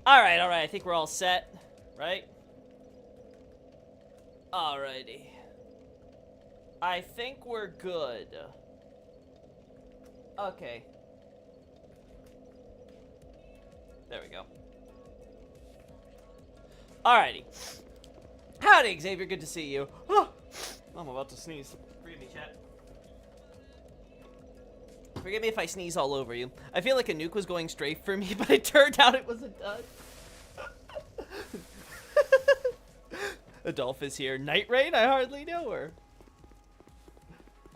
Alright, I think we're all set, right? Alrighty. I think we're good. Okay. There we go. Alrighty. Howdy, Xavier, good to see you. Oh, I'm about to sneeze. Forgive me, chat. Forgive me if I sneeze all over you. I feel like a nuke was going straight for me, but it turned out it was a dud. Adolph is here. Night Rain? I hardly know her.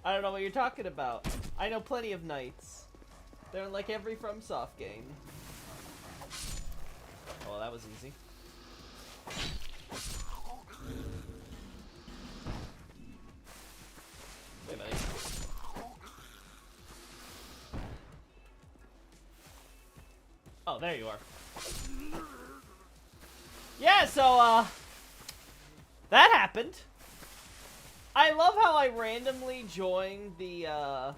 I don't know what you're talking about. I know plenty of knights. They're in like every FromSoft game. Oh, well, that was easy. Hey, buddy. Oh, there you are. Yeah, so, that happened. I love how I randomly joined the, I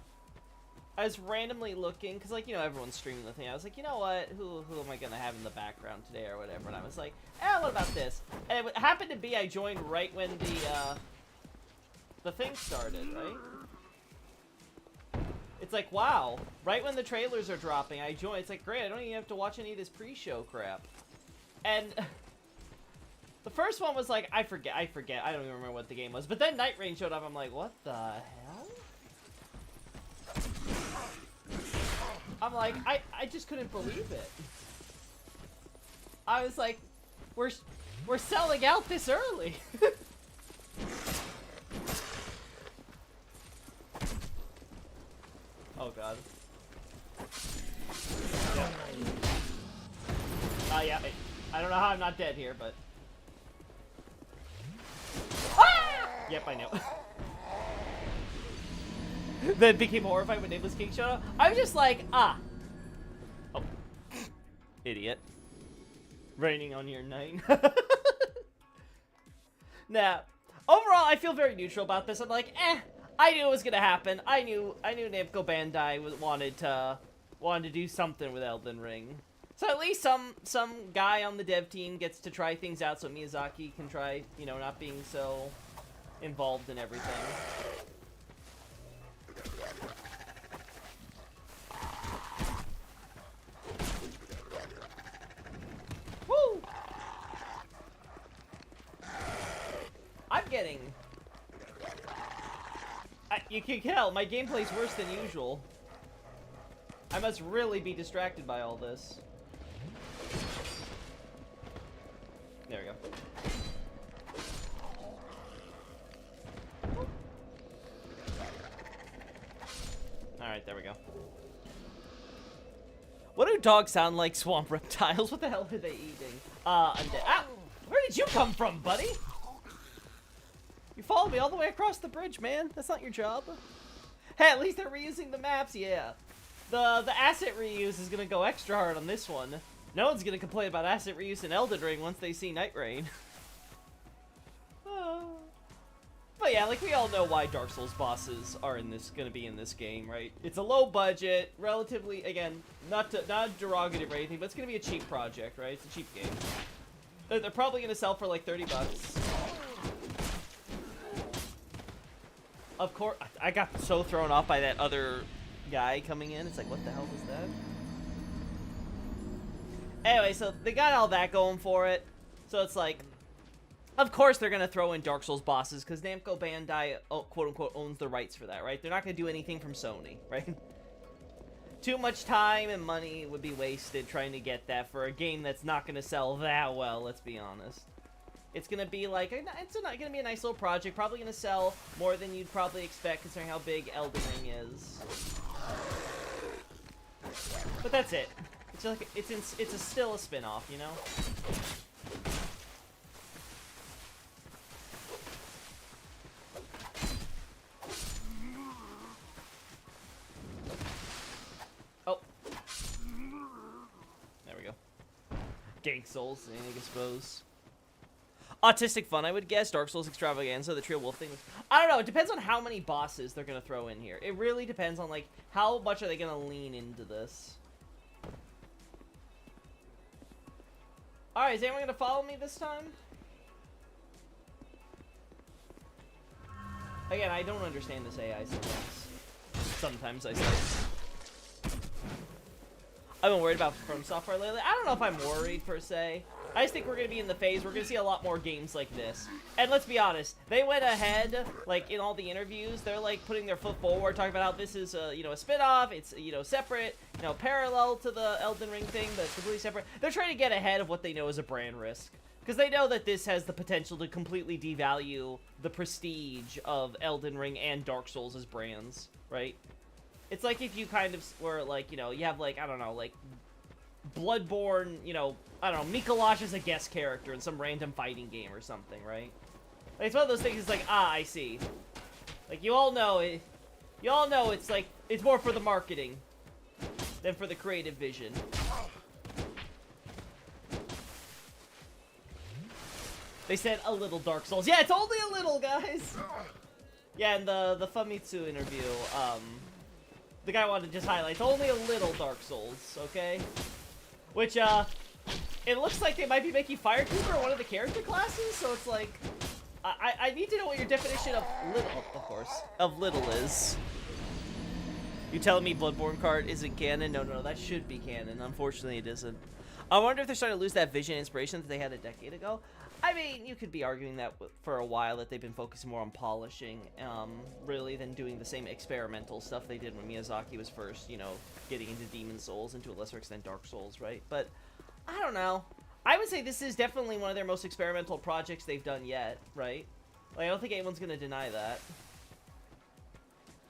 was randomly looking, because, like, you know, everyone's streaming the thing. I was like, you know what, who am I going to have in the background today or whatever? And I was like, what about this? And it happened to be I joined right when the thing started, right? It's like, wow, right when the trailers are dropping, I joined. It's like, great, I don't even have to watch any of this pre-show crap. And the first one was like, I forget, I don't even remember what the game was. But then Night Rain showed up, I'm like, what the hell? I'm like, I just couldn't believe it. I was like, we're selling out this early. Oh god. Yeah. I don't know how I'm not dead here, but. Ah! Yep, I know. Then became horrified when Nameless King showed up. I was just like, ah. Oh. Idiot. Raining on your night. Nah. Overall, I feel very neutral about this. I'm like, I knew it was gonna happen. I knew Namco Bandai wanted to do something with Elden Ring. So at least some guy on the dev team gets to try things out, so Miyazaki can try, you know, not being so involved in everything. Woo! I'm getting. You can tell, my gameplay's worse than usual. I must really be distracted by all this. There we go. Alright, there we go. What do dogs sound like? Swamp reptiles? What the hell are they eating? Undead. Ah! Where did you come from, buddy? You followed me all the way across the bridge, man. That's not your job. Hey, at least they're reusing the maps, yeah. The asset reuse is gonna go extra hard on this one. No one's gonna complain about asset reuse in Elden Ring once they see Night Rain. But yeah, like we all know why Dark Souls bosses are gonna be in this game, right? It's a low budget, relatively, again, not derogative or anything, but it's gonna be a cheap project, right? It's a cheap game. They're probably gonna sell for like 30 bucks. Of course, I got so thrown off by that other guy coming in. It's like, what the hell was that? Anyway, so they got all that going for it. So it's like, of course they're going to throw in Dark Souls bosses because Namco Bandai, quote-unquote, owns the rights for that, right? They're not going to do anything from Sony, right? Too much time and money would be wasted trying to get that for a game that's not going to sell that well, let's be honest. It's going to be like, it's not going to be a nice little project, probably going to sell more than you'd probably expect considering how big Elden Ring is. But that's it. It's like it's still a spin-off, you know? Oh. There we go. Gang Souls, I suppose. Autistic fun, I would guess. Dark Souls Extravaganza, the Trio Wolf thing. I don't know. It depends on how many bosses they're gonna throw in here. It really depends on, like, how much are they gonna lean into this. Alright, is anyone gonna follow me this time? Again, I don't understand this AI sometimes. Sometimes I say. I've been worried about From Software lately. I don't know if I'm worried, per se. I just think we're going to be in the phase, we're going to see a lot more games like this. And let's be honest, they went ahead, like, in all the interviews, they're, like, putting their foot forward, talking about how this is, you know, a spin-off, it's, you know, separate, you know, parallel to the Elden Ring thing, but it's completely separate. They're trying to get ahead of what they know is a brand risk. Because they know that this has the potential to completely devalue the prestige of Elden Ring and Dark Souls as brands, right? It's like if you kind of were, like, you know, you have, like, I don't know, like, Bloodborne, you know, I don't know, Mikolash is a guest character in some random fighting game or something, right? Like, it's one of those things, it's like, ah, I see. Like, you all know it's, like, it's more for the marketing than for the creative vision. They said a little Dark Souls. Yeah, it's only a little, guys! Yeah, in the Famitsu interview, the guy wanted to just highlight, it's only a little Dark Souls, okay? Which, it looks like they might be making Firekeeper one of the character classes, so it's like, I need to know what your definition of little, of course, of little is. You telling me Bloodborne card isn't canon? No, that should be canon. Unfortunately, it isn't. I wonder if they're starting to lose that vision and inspiration that they had a decade ago. I mean, you could be arguing that for a while, that they've been focusing more on polishing, really, than doing the same experimental stuff they did when Miyazaki was first, you know, getting into Demon Souls, and to a lesser extent Dark Souls, right? But, I don't know. I would say this is definitely one of their most experimental projects they've done yet, right? Like, I don't think anyone's gonna deny that.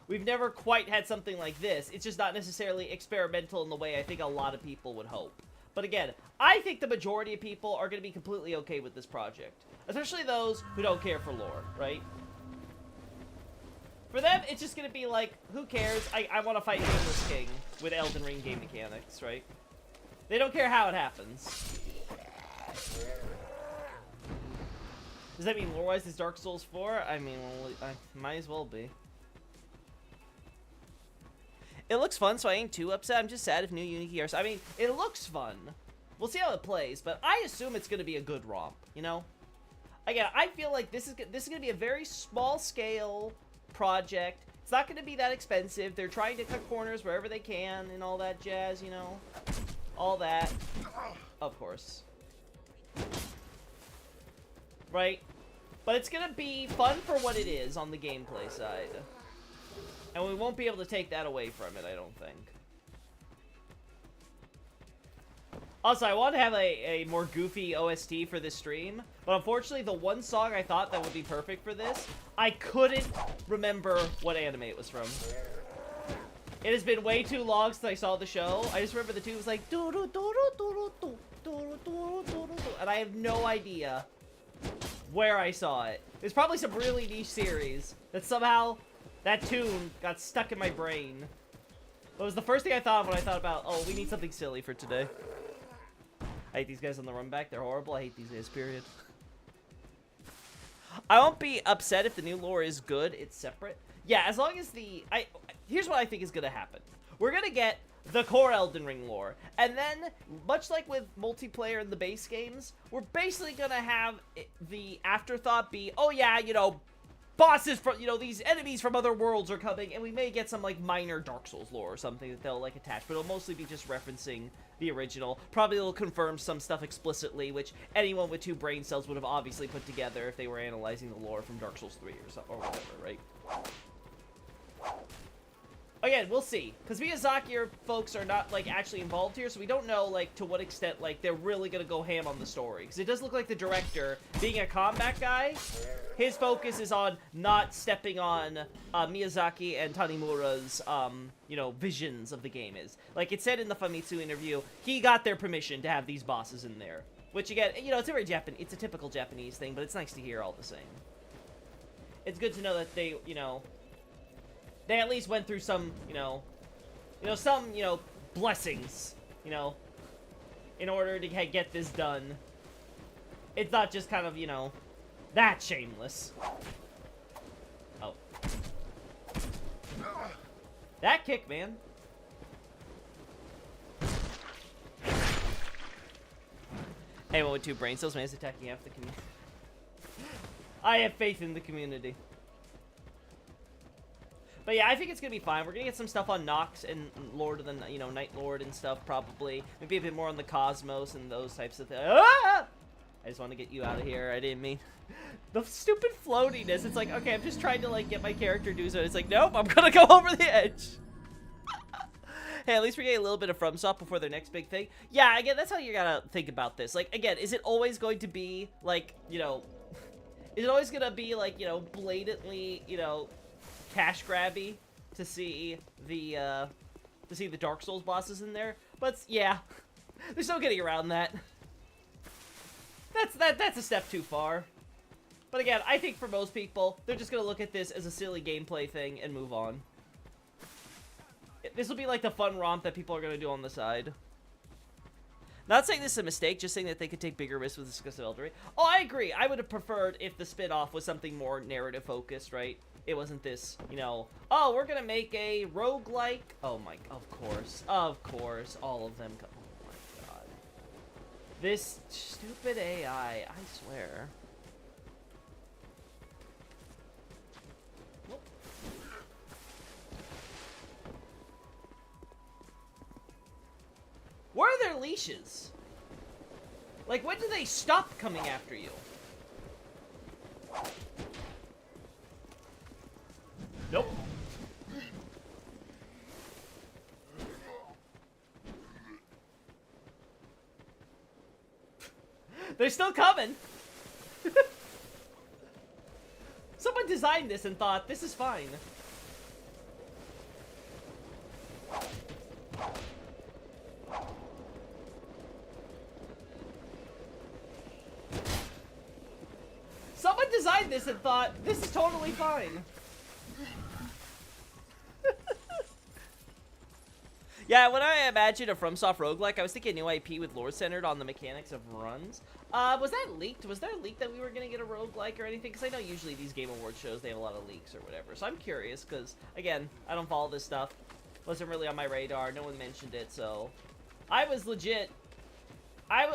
We've never quite had something like this. It's just not necessarily experimental in the way I think a lot of people would hope. But again, I think the majority of people are going to be completely okay with this project. Especially those who don't care for lore, right? For them, it's just going to be like, who cares? I want to fight Nameless King with Elden Ring game mechanics, right? They don't care how it happens. Does that mean lore-wise is Dark Souls 4? I mean, well, I might as well be. It looks fun, so I ain't too upset. I'm just sad if new Unity are... I mean, it looks fun. We'll see how it plays, but I assume it's going to be a good romp, you know? Again, I feel like this is going to be a very small-scale project. It's not going to be that expensive. They're trying to cut corners wherever they can and all that jazz, you know? All that. Of course. Right? But it's going to be fun for what it is on the gameplay side. And we won't be able to take that away from it, I don't think. Also, I want to have a more goofy OST for this stream, but unfortunately, the one song I thought that would be perfect for this, I couldn't remember what anime it was from. It has been way too long since I saw the show. I just remember the tune was like, and I have no idea where I saw it. It's probably some really niche series that somehow... that tune got stuck in my brain. It was the first thing I thought of when I thought about, oh, we need something silly for today. I hate these guys on the run back. They're horrible. I hate these guys, period. I won't be upset if the new lore is good. It's separate. Yeah, as long as the... here's what I think is going to happen. We're going to get the core Elden Ring lore. And then, much like with multiplayer in the base games, we're basically going to have the afterthought be, oh yeah, you know, bosses from, you know, these enemies from other worlds are coming, and we may get some, like, minor Dark Souls lore or something that they'll, like, attach, but it'll mostly be just referencing the original. Probably they'll confirm some stuff explicitly, which anyone with 2 brain cells would have obviously put together if they were analyzing the lore from Dark Souls 3 or something, or whatever, right? Again, we'll see, because Miyazaki folks are not, like, actually involved here, so we don't know, like, to what extent, like, they're really gonna go ham on the story. Because it does look like the director, being a combat guy, his focus is on not stepping on Miyazaki and Tanimura's, you know, visions of the game is. Like it said in the Famitsu interview, he got their permission to have these bosses in there. Which, again, you know, it's a typical Japanese thing, but it's nice to hear all the same. It's good to know that they, you know... they at least went through some, some blessings, in order to get this done. It's not just kind of, that shameless. Oh. That kick, man. Anyone with 2 brain cells, man, is attacking half the community. I have faith in the community. But yeah, I think it's gonna be fine. We're gonna get some stuff on Nox and Lord of the, you know, Night Lord and stuff, probably. Maybe a bit more on the Cosmos and those types of things. Ah! I just want to get you out of here. I didn't mean... The stupid floatiness. It's like, okay, I'm just trying to, like, get my character to do so. It's like, nope, I'm gonna go over the edge. Hey, at least we get a little bit of FromSoft before their next big thing. Yeah, again, that's how you gotta think about this. Like, again, is it always going to be, like, you know... Is it always gonna be, like, you know, blatantly, you know, cash grabby to see the Dark Souls bosses in there? But, yeah, there's no getting around that. That's a step too far. But again, I think for most people, they're just gonna look at this as a silly gameplay thing and move on. This will be like the fun romp that people are gonna do on the side. Not saying this is a mistake, just saying that they could take bigger risks with the success of Elden Ring. Oh, I agree. I would have preferred if the spin-off was something more narrative-focused, right? It wasn't this, you know, oh, we're gonna make a roguelike. Oh my, of course, all of them. Oh my god. This stupid AI, I swear. Where are their leashes? Like, when do they stop coming after you? Nope. They're still coming. Someone designed this and thought, this is fine. Someone designed this and thought, this is totally fine. Yeah, when I imagined a FromSoft roguelike, I was thinking a new IP with lore centered on the mechanics of runs. Was that leaked? Was there a leak that we were going to get a roguelike or anything? Because I know usually these Game Awards shows, they have a lot of leaks or whatever. So I'm curious, because, again, I don't follow this stuff. Wasn't really on my radar. No one mentioned it, so... I was legit... I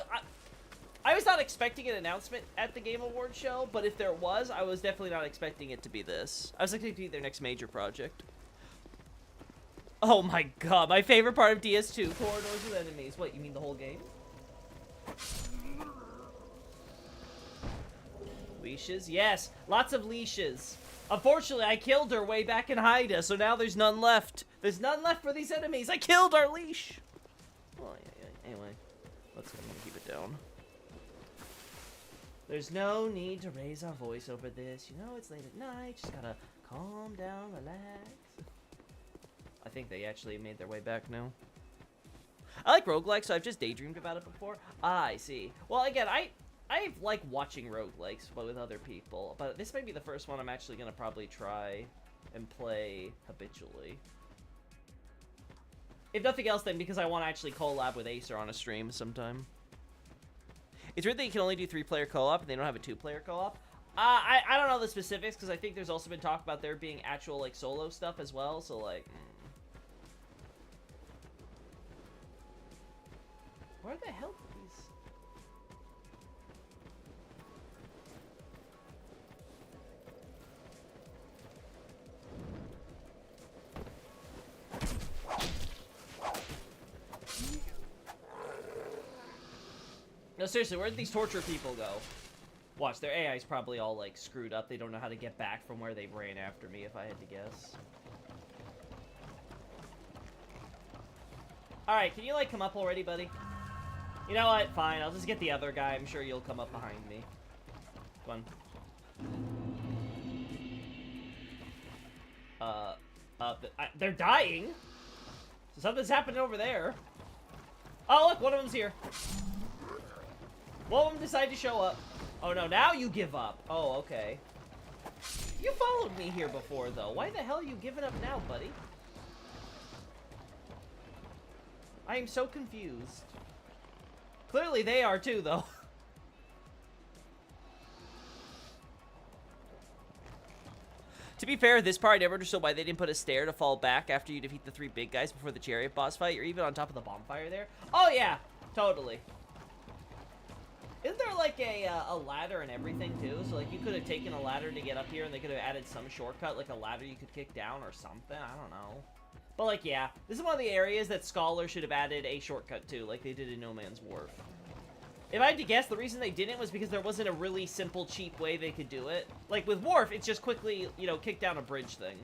was not expecting an announcement at the Game Awards show, but if there was, I was definitely not expecting it to be this. I was expecting it to be their next major project. Oh my god, my favorite part of DS2, corridors with enemies. What, you mean the whole game? Leashes? Yes, lots of leashes. Unfortunately, I killed her way back in Haida, so now there's none left. There's none left for these enemies. I killed our leash. Well, yeah, anyway, let's go and keep it down. There's no need to raise our voice over this. You know, it's late at night. Just gotta calm down, relax. I think they actually made their way back now. I like roguelikes, so I've just daydreamed about it before. Ah, I see. Well, again, I like watching roguelikes, but with other people. But this may be the first one I'm actually gonna probably try and play habitually. If nothing else, then because I want to actually collab with Acer on a stream sometime. It's weird that you can only do 3-player co-op and they don't have a 2-player co-op. I don't know the specifics, because I think there's also been talk about there being actual, like, solo stuff as well, so, like... Where the hell did these... No, seriously, where did these torture people go? Watch, their AI's probably all, like, screwed up. They don't know how to get back from where they ran after me, if I had to guess. Alright, can you, like, come up already, buddy? You know what? Fine, I'll just get the other guy. I'm sure you'll come up behind me. Come on. They're dying? So something's happening over there. Oh, look, one of them's here. One of them decided to show up. Oh, no, now you give up. Oh, okay. You followed me here before, though. Why the hell are you giving up now, buddy? I am so confused. Clearly they are too, though. To be fair, this part I never understood why they didn't put a stair to fall back after you defeat the 3 big guys before the chariot boss fight. You're even on top of the bonfire there. Oh yeah, totally. like a ladder and everything too. So like you could have taken a ladder to get up here, and they could have added some shortcut, like a ladder you could kick down or something. I don't know. But like, yeah, this is one of the areas that Scholar should have added a shortcut to, like they did in No Man's Wharf. If I had to guess, the reason they didn't was because there wasn't a really simple, cheap way they could do it. Like with Wharf, it's just quickly, you know, kick down a bridge thing.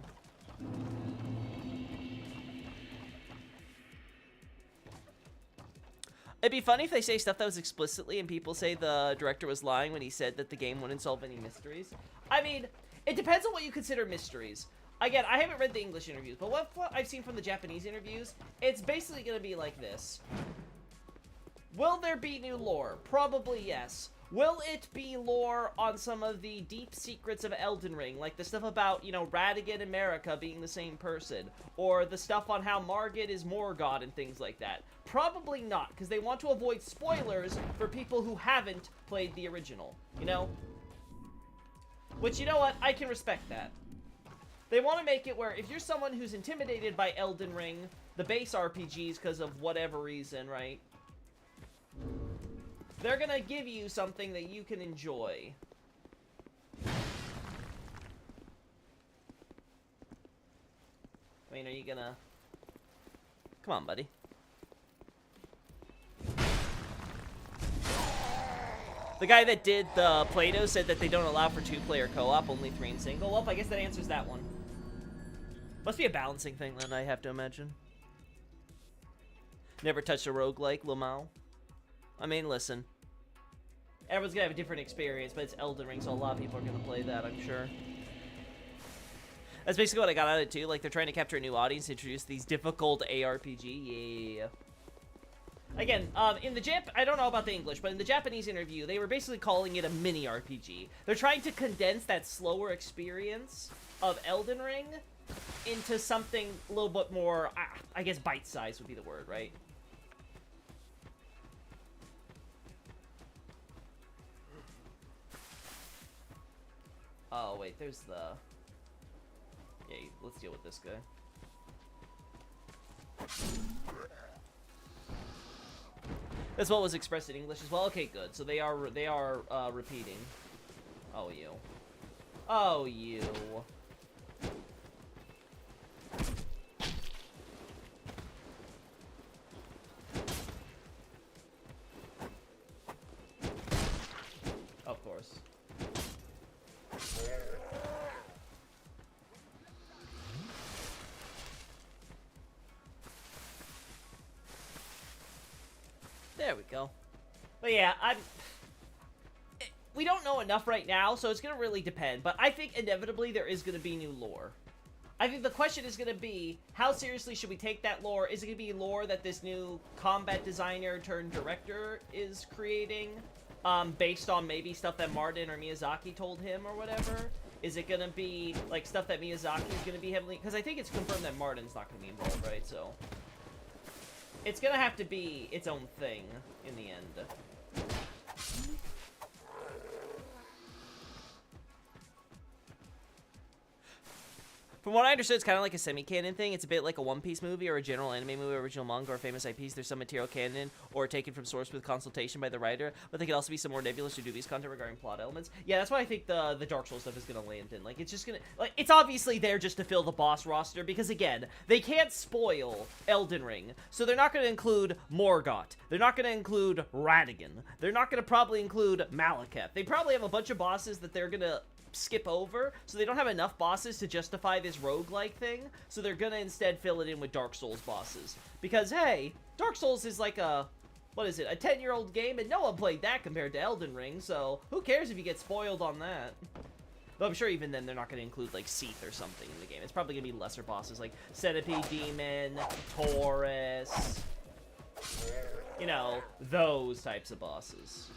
It'd be funny if they say stuff that was explicitly and people say the director was lying when he said that the game wouldn't solve any mysteries. I mean, it depends on what you consider mysteries. Again, I haven't read the English interviews, but what I've seen from the Japanese interviews, it's basically going to be like this. Will there be new lore? Probably yes. Will it be lore on some of the deep secrets of Elden Ring, like the stuff about, you know, Radagon and Marika being the same person, or the stuff on how Margit is Morgott and things like that? Probably not, because they want to avoid spoilers for people who haven't played the original, you know? Which, you know what, I can respect that. They want to make it where if you're someone who's intimidated by Elden Ring, the base RPGs because of whatever reason, right? They're gonna give you something that you can enjoy. I mean, are you gonna... Come on, buddy. The guy that did the Play-Doh said that they don't allow for 2-player co-op, only 3 in single. Well, I guess that answers that one. Must be a balancing thing, then, I have to imagine. Never touched a roguelike, Lamau. I mean, listen. Everyone's gonna have a different experience, but it's Elden Ring, so a lot of people are gonna play that, I'm sure. That's basically what I got out of it, too. Like, they're trying to capture a new audience, introduce these difficult ARPG. Yeah. Again, in the I don't know about the English, but in the Japanese interview, they were basically calling it a mini RPG. They're trying to condense that slower experience of Elden Ring into something a little bit more, I guess bite-sized would be the word, right? Oh, wait, there's the... Yeah, let's deal with this guy. That's what was expressed in English as well? Okay, good. So they are repeating. Oh, you. Oh, you. Of course. There we go. But yeah, we don't know enough right now, so it's gonna really depend. But I think inevitably there is gonna be new lore. I think the question is gonna be, how seriously should we take that lore? Is it gonna be lore that this new combat designer turned director is creating? Based on maybe stuff that Martin or Miyazaki told him or whatever? Is it gonna be, like, stuff that Miyazaki is gonna be heavily... Because I think it's confirmed that Martin's not gonna be involved, right? So... It's gonna have to be its own thing in the end. From what I understood, it's kind of like a semi-canon thing. It's a bit like a One Piece movie or a general anime movie, original manga, or famous IPs. There's some material canon or taken from source with consultation by the writer, but there could also be some more nebulous or dubious content regarding plot elements. Yeah, that's why I think the Dark Souls stuff is gonna land in. Like, it's just gonna... Like, it's obviously there just to fill the boss roster, because, again, they can't spoil Elden Ring, so they're not gonna include Morgott. They're not gonna include Radagon. They're not gonna probably include Malekith. They probably have a bunch of bosses that they're gonna skip over, so they don't have enough bosses to justify this roguelike thing, so they're gonna instead fill it in with Dark Souls bosses. Because, hey, Dark Souls is like a, what is it, a 10-year-old game, and no one played that compared to Elden Ring, so who cares if you get spoiled on that? But I'm sure even then they're not gonna include, like, Seath or something in the game. It's probably gonna be lesser bosses, like Centipede Demon, Taurus, you know, those types of bosses.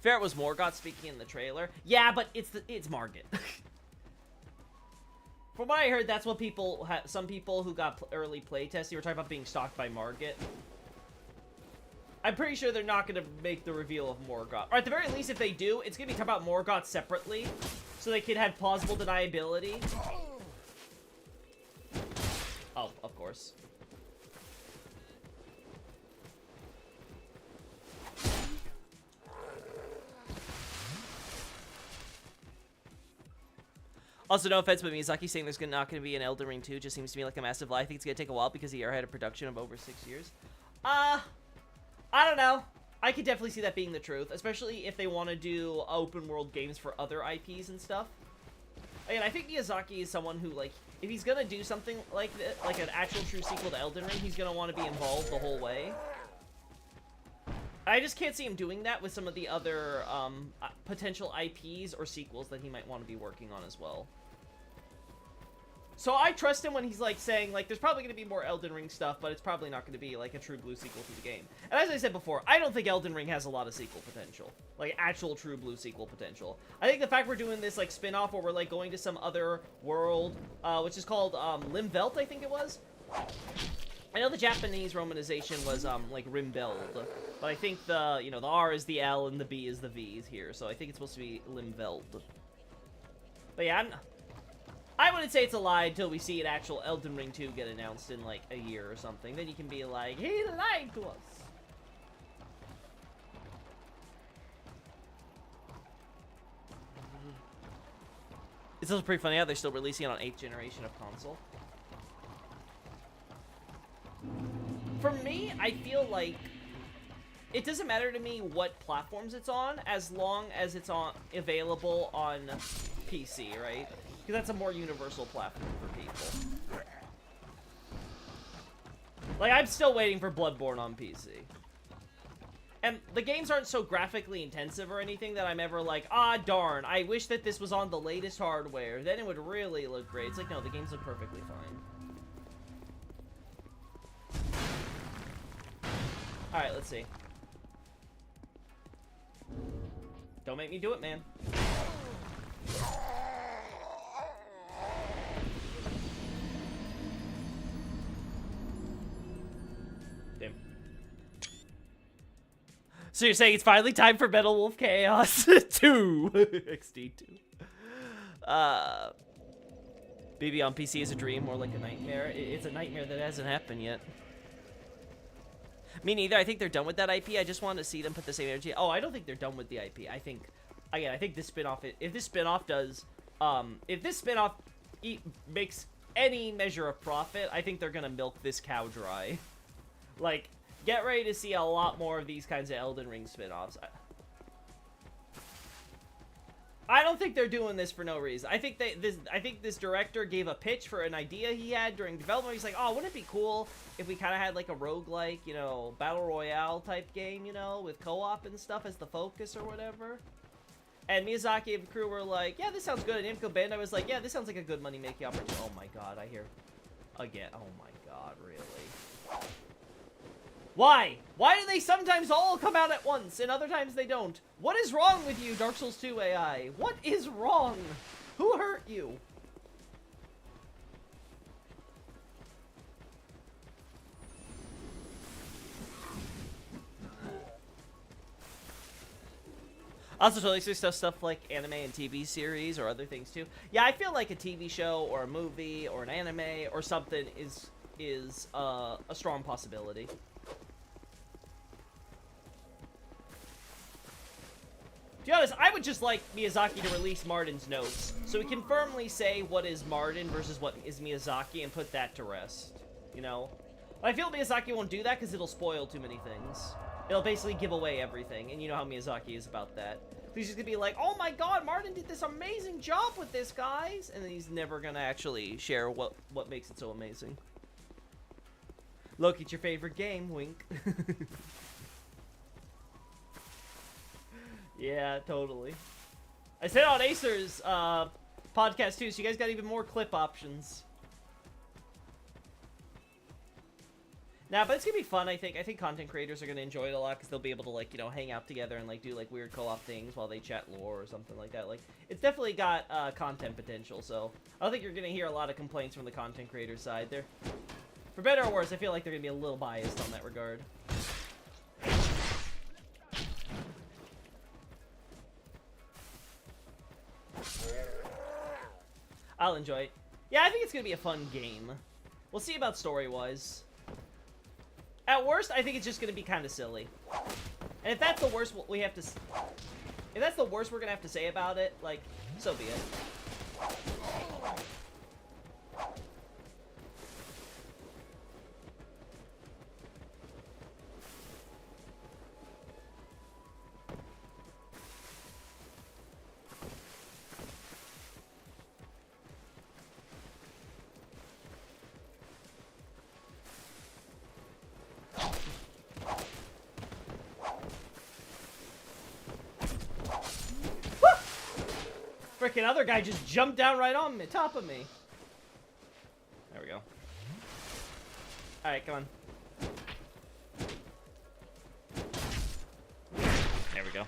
Ferret was Morgott speaking in the trailer. Yeah, but it's Margit. From what I heard, that's what people... some people who got early playtesting were talking about being stalked by Margit. I'm pretty sure they're not going to make the reveal of Morgott. Or at the very least, if they do, it's going to be talking about Morgott separately, so they can have plausible deniability. Oh, of course. Also, no offense, but Miyazaki saying there's not going to be an Elden Ring 2 just seems to me like a massive lie. I think it's going to take a while because the year had a production of over 6 years. I don't know. I could definitely see that being the truth, especially if they want to do open world games for other IPs and stuff. Again, I think Miyazaki is someone who, like, if he's going to do something like this, like an actual true sequel to Elden Ring, he's going to want to be involved the whole way. I just can't see him doing that with some of the other potential IPs or sequels that he might want to be working on as well. So I trust him when he's, like, saying, like, there's probably going to be more Elden Ring stuff, but it's probably not going to be, like, a true blue sequel to the game. And as I said before, I don't think Elden Ring has a lot of sequel potential. Like, actual true blue sequel potential. I think the fact we're doing this, like, spin-off where we're, like, going to some other world, which is called, Limvelt, I think it was? I know the Japanese romanization was, like, Rimbeld. But I think the, you know, the R is the L and the B is the V here. So I think it's supposed to be Limveld. But yeah, I wouldn't say it's a lie until we see an actual Elden Ring 2 get announced in, like, a year or something. Then you can be like, he lied to us. It's also pretty funny how they're still releasing it on 8th generation of console. For me, I feel like it doesn't matter to me what platforms it's on, as long as it's available on PC, right? Because that's a more universal platform for people. Like, I'm still waiting for Bloodborne on PC. And the games aren't so graphically intensive or anything that I'm ever like, ah, darn, I wish that this was on the latest hardware. Then it would really look great. It's like, no, the games look perfectly fine. Alright, let's see. Don't make me do it, man. Damn. So you're saying it's finally time for Metal Wolf Chaos 2. XD2. BB on PC is a dream, more like a nightmare. It's a nightmare that hasn't happened yet. Me neither. I think they're done with that IP. I just want to see them put the same energy. Oh, I don't think they're done with the IP. I think, again, I think this spinoff, if this spinoff does, if this spinoff makes any measure of profit, I think they're gonna milk this cow dry. Like, get ready to see a lot more of these kinds of Elden Ring spinoffs. I don't think they're doing this for no reason. I think this director gave a pitch for an idea he had during development. He's like, oh, wouldn't it be cool if we kind of had like a roguelike, you know, battle royale type game, you know, with co-op and stuff as the focus or whatever. And Miyazaki and the crew were like, yeah, this sounds good. And Namco Bandai was like, yeah, this sounds like a good money-making opportunity. Oh my god, I hear again. Oh my god, really? Why? Why do they sometimes all come out at once and other times they don't? What is wrong with you, Dark Souls 2 AI? What is wrong? Who hurt you? Also, totally stuff like anime and TV series or other things too. Yeah, I feel like a TV show or a movie or an anime or something is a strong possibility. To be honest, I would just like Miyazaki to release Martin's notes, so we can firmly say what is Martin versus what is Miyazaki and put that to rest, you know? But I feel Miyazaki won't do that because it'll spoil too many things. It'll basically give away everything, and you know how Miyazaki is about that. He's just gonna be like, oh my god, Martin did this amazing job with this, guys! And then he's never gonna actually share what makes it so amazing. Look, it's your favorite game, wink. Yeah, totally. I said on Acer's podcast too, so you guys got even more clip options. Nah, but it's gonna be fun, I think. I think content creators are gonna enjoy it a lot because they'll be able to, like, you know, hang out together and, like, do, like, weird co-op things while they chat lore or something like that. Like, it's definitely got content potential, so I don't think you're gonna hear a lot of complaints from the content creator side. They're, for better or worse, I feel like they're gonna be a little biased on that regard. I'll enjoy it. Yeah, I think it's gonna be a fun game. We'll see about story-wise. At worst, I think it's just gonna be kind of silly. And if that's the worst we have to... If that's the worst we're gonna have to say about it, like, so be it. Frickin' other guy just jumped down right on me, top of me. There we go. Alright, come on. There we go.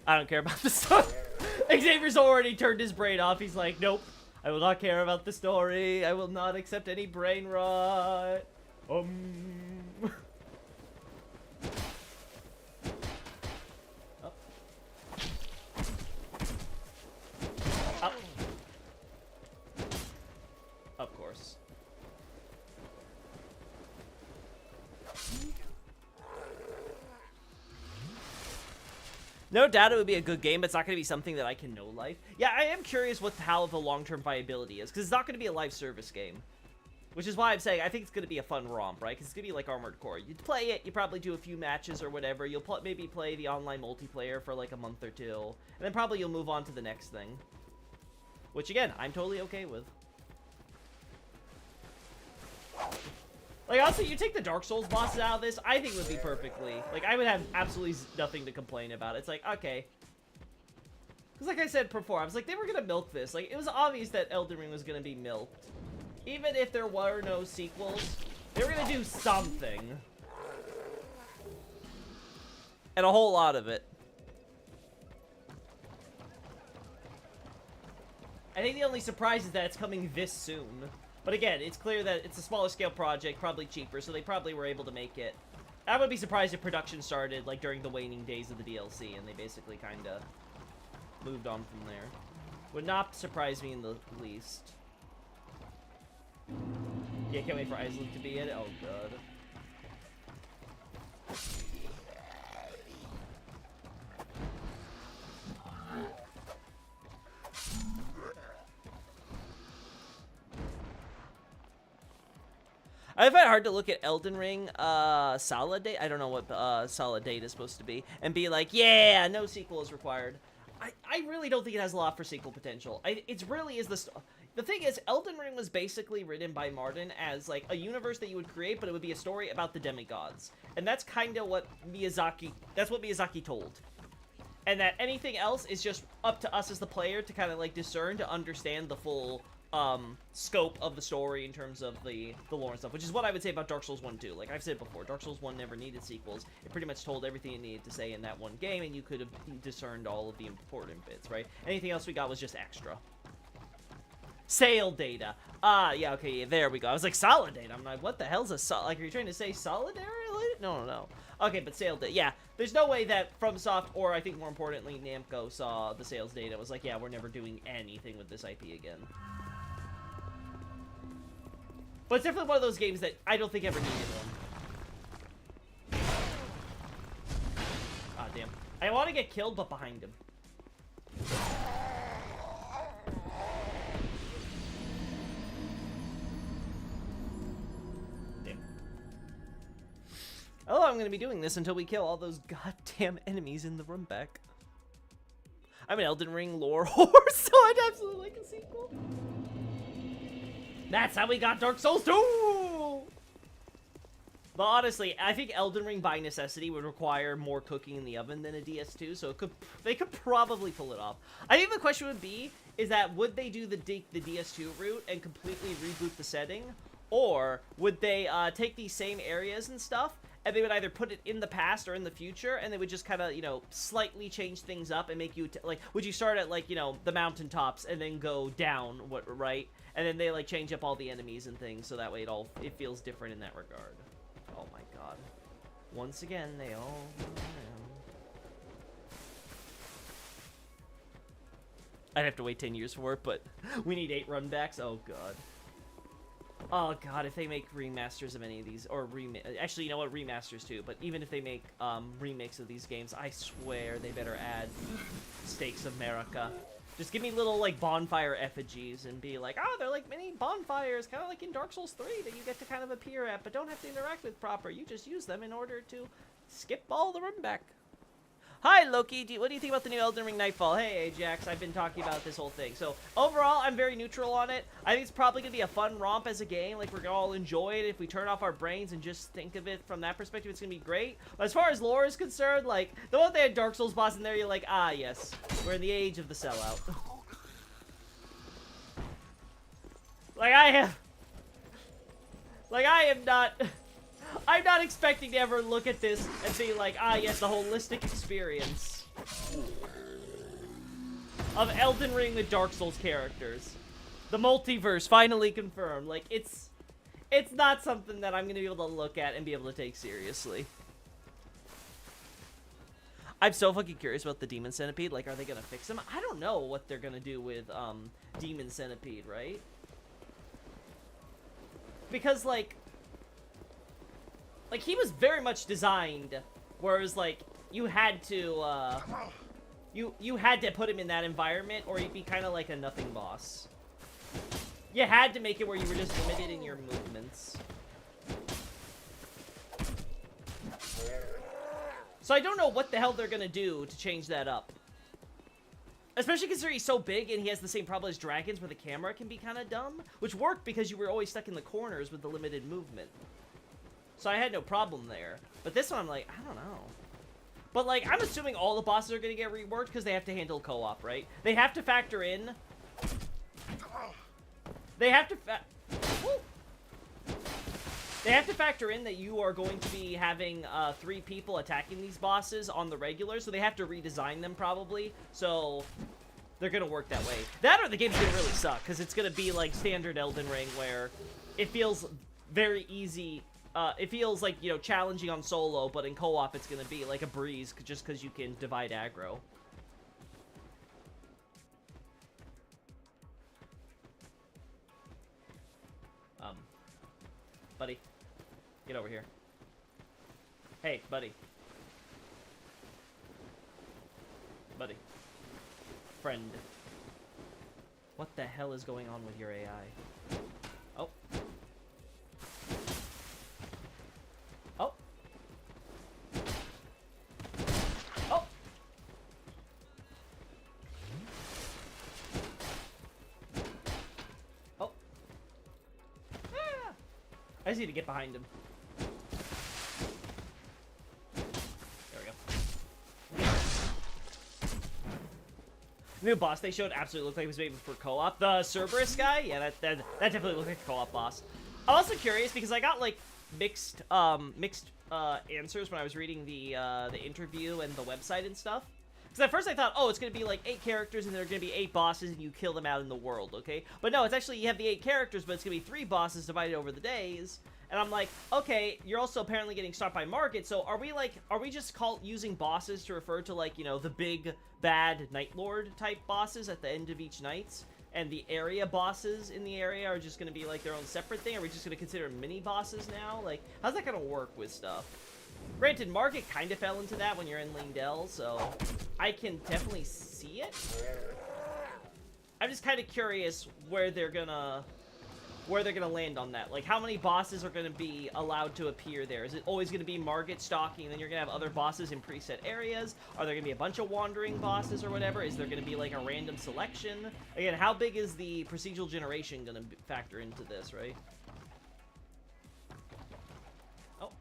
I don't care about the story. Xavier's already turned his brain off. He's like, nope. I will not care about the story. I will not accept any brain rot. Up. Of course. No doubt it would be a good game, but it's not going to be something that I can know life. Yeah, I am curious how the long-term viability is, because it's not going to be a live service game. Which is why I'm saying I think it's going to be a fun romp, right? Because it's going to be like Armored Core. You play it, you probably do a few matches or whatever. You'll maybe play the online multiplayer for like a month or two. And then probably you'll move on to the next thing. Which, again, I'm totally okay with. Like, honestly, you take the Dark Souls bosses out of this, I think it would be perfectly... Like, I would have absolutely nothing to complain about. It's like, okay. Because like I said before, I was like, they were going to milk this. Like, it was obvious that Elden Ring was going to be milked. Even if there were no sequels, they were going to do something. And a whole lot of it. I think the only surprise is that it's coming this soon. But again, it's clear that it's a smaller scale project, probably cheaper, so they probably were able to make it. I would be surprised if production started, like, during the waning days of the DLC, and they basically kind of moved on from there. Would not surprise me in the least. Yeah, can't wait for Isaac to be in it. Oh, God. I find it hard to look at Elden Ring, Solid Date. I don't know what Solid Date is supposed to be, and be like, yeah, no sequel is required. I really don't think it has a lot for sequel potential. It really is the thing is, Elden Ring was basically written by Martin as like a universe that you would create, but it would be a story about the demigods, and that's kind of what Miyazaki told. And that anything else is just up to us as the player to kind of like discern to understand the full scope of the story in terms of the lore and stuff, which is what I would say about Dark Souls 1 too. Like I've said before, Dark Souls 1 never needed sequels. It pretty much told everything it needed to say in that one game, and you could have discerned all of the important bits, right? Anything else we got was just extra. Sale data. Yeah, okay, yeah, there we go. I was like, solid data. I'm like, what the hell's a like, are you trying to say solidary? No. Okay, but sale data. Yeah, there's no way that FromSoft, or I think more importantly, Namco saw the sales data and was like, yeah, we're never doing anything with this IP again. But it's definitely one of those games that I don't think ever needed one. Ah, damn. I want to get killed, but behind him. Damn. Oh, I'm going to be doing this until we kill all those goddamn enemies in the room back. I'm an Elden Ring lore whore, so I'd absolutely like a sequel. That's how we got Dark Souls 2! But honestly, I think Elden Ring by necessity would require more cooking in the oven than a DS2, so they could probably pull it off. I think the question would be, is that would they do the DS2 route and completely reboot the setting? Or would they take these same areas and stuff, and they would either put it in the past or in the future, and they would just kind of, you know, slightly change things up and make you, like, would you start at, like, you know, the mountaintops and then go down, right? And then they, like, change up all the enemies and things, so that way it feels different in that regard. Oh my god. Once again, they all... I'd have to wait 10 years for it, but we need 8 runbacks. Oh god. Oh god, if they make remasters of any of these, or actually, you know what, remasters too, but even if they make remakes of these games, I swear they better add Stakes America. Just give me little, like, bonfire effigies and be like, oh, they're like mini bonfires, kind of like in Dark Souls 3 that you get to kind of appear at, but don't have to interact with proper. You just use them in order to skip all the run back. Hi, Loki. What do you think about the new Elden Ring Nightfall? Hey, Ajax. I've been talking about this whole thing. So, overall, I'm very neutral on it. I think it's probably going to be a fun romp as a game. Like, we're going to all enjoy it. If we turn off our brains and just think of it from that perspective, it's going to be great. But as far as lore is concerned, like, the one they had Dark Souls boss in there, you're like, ah, yes. We're in the age of the sellout. Like, I am not... I'm not expecting to ever look at this and be like, ah, yes, the holistic experience of Elden Ring with Dark Souls characters. The multiverse finally confirmed. Like, it's not something that I'm going to be able to look at and be able to take seriously. I'm so fucking curious about the Demon Centipede. Like, are they going to fix him? I don't know what they're going to do with Demon Centipede, right? Because, like, he was very much designed, whereas, like, you had to put him in that environment, or he'd be kind of like a nothing boss. You had to make it where you were just limited in your movements. So I don't know what the hell they're gonna do to change that up. Especially considering he's so big and he has the same problem as dragons, where the camera can be kind of dumb, which worked because you were always stuck in the corners with the limited movement. So I had no problem there. But this one, I'm like, I don't know. But, like, I'm assuming all the bosses are going to get reworked because they have to handle co-op, right? They have to factor in... They have to factor in that you are going to be having 3 people attacking these bosses on the regular, so they have to redesign them probably. So they're going to work that way. That or the game's going to really suck, because it's going to be like standard Elden Ring, where it feels very easy... it feels like, you know, challenging on solo, but in co-op it's gonna be like a breeze just because you can divide aggro. Buddy. Get over here. Hey, buddy. Buddy. Friend. What the hell is going on with your AI? Oh. Oh. Oh. Oh. Ah. I just need to get behind him. There we go. New boss they showed absolutely looked like it was made for co-op. The Cerberus guy? Yeah, that definitely looked like a co-op boss. I'm also curious because I got like mixed answers when I was reading the interview and the website and stuff. Because at first I thought, oh, it's going to be like 8 characters and there are going to be 8 bosses and you kill them out in the world, okay? But no, it's actually, you have the 8 characters, but it's going to be 3 bosses divided over the days. And I'm like, okay, you're also apparently getting stopped by market, so are we just using bosses to refer to, like, you know, the big, bad Night Lord type bosses at the end of each night? And the area bosses in the area are just going to be, like, their own separate thing? Are we just going to consider mini-bosses now? Like, how's that going to work with stuff? Granted, Market kind of fell into that when you're in Lingdell, so I can definitely see it. I'm just kind of curious where they're gonna land on that. Like, how many bosses are gonna be allowed to appear there? Is it always gonna be Margit stalking, and then you're gonna have other bosses in preset areas? Are there gonna be a bunch of wandering bosses or whatever? Is there gonna be like a random selection? Again, how big is the procedural generation gonna factor into this, right? Oh.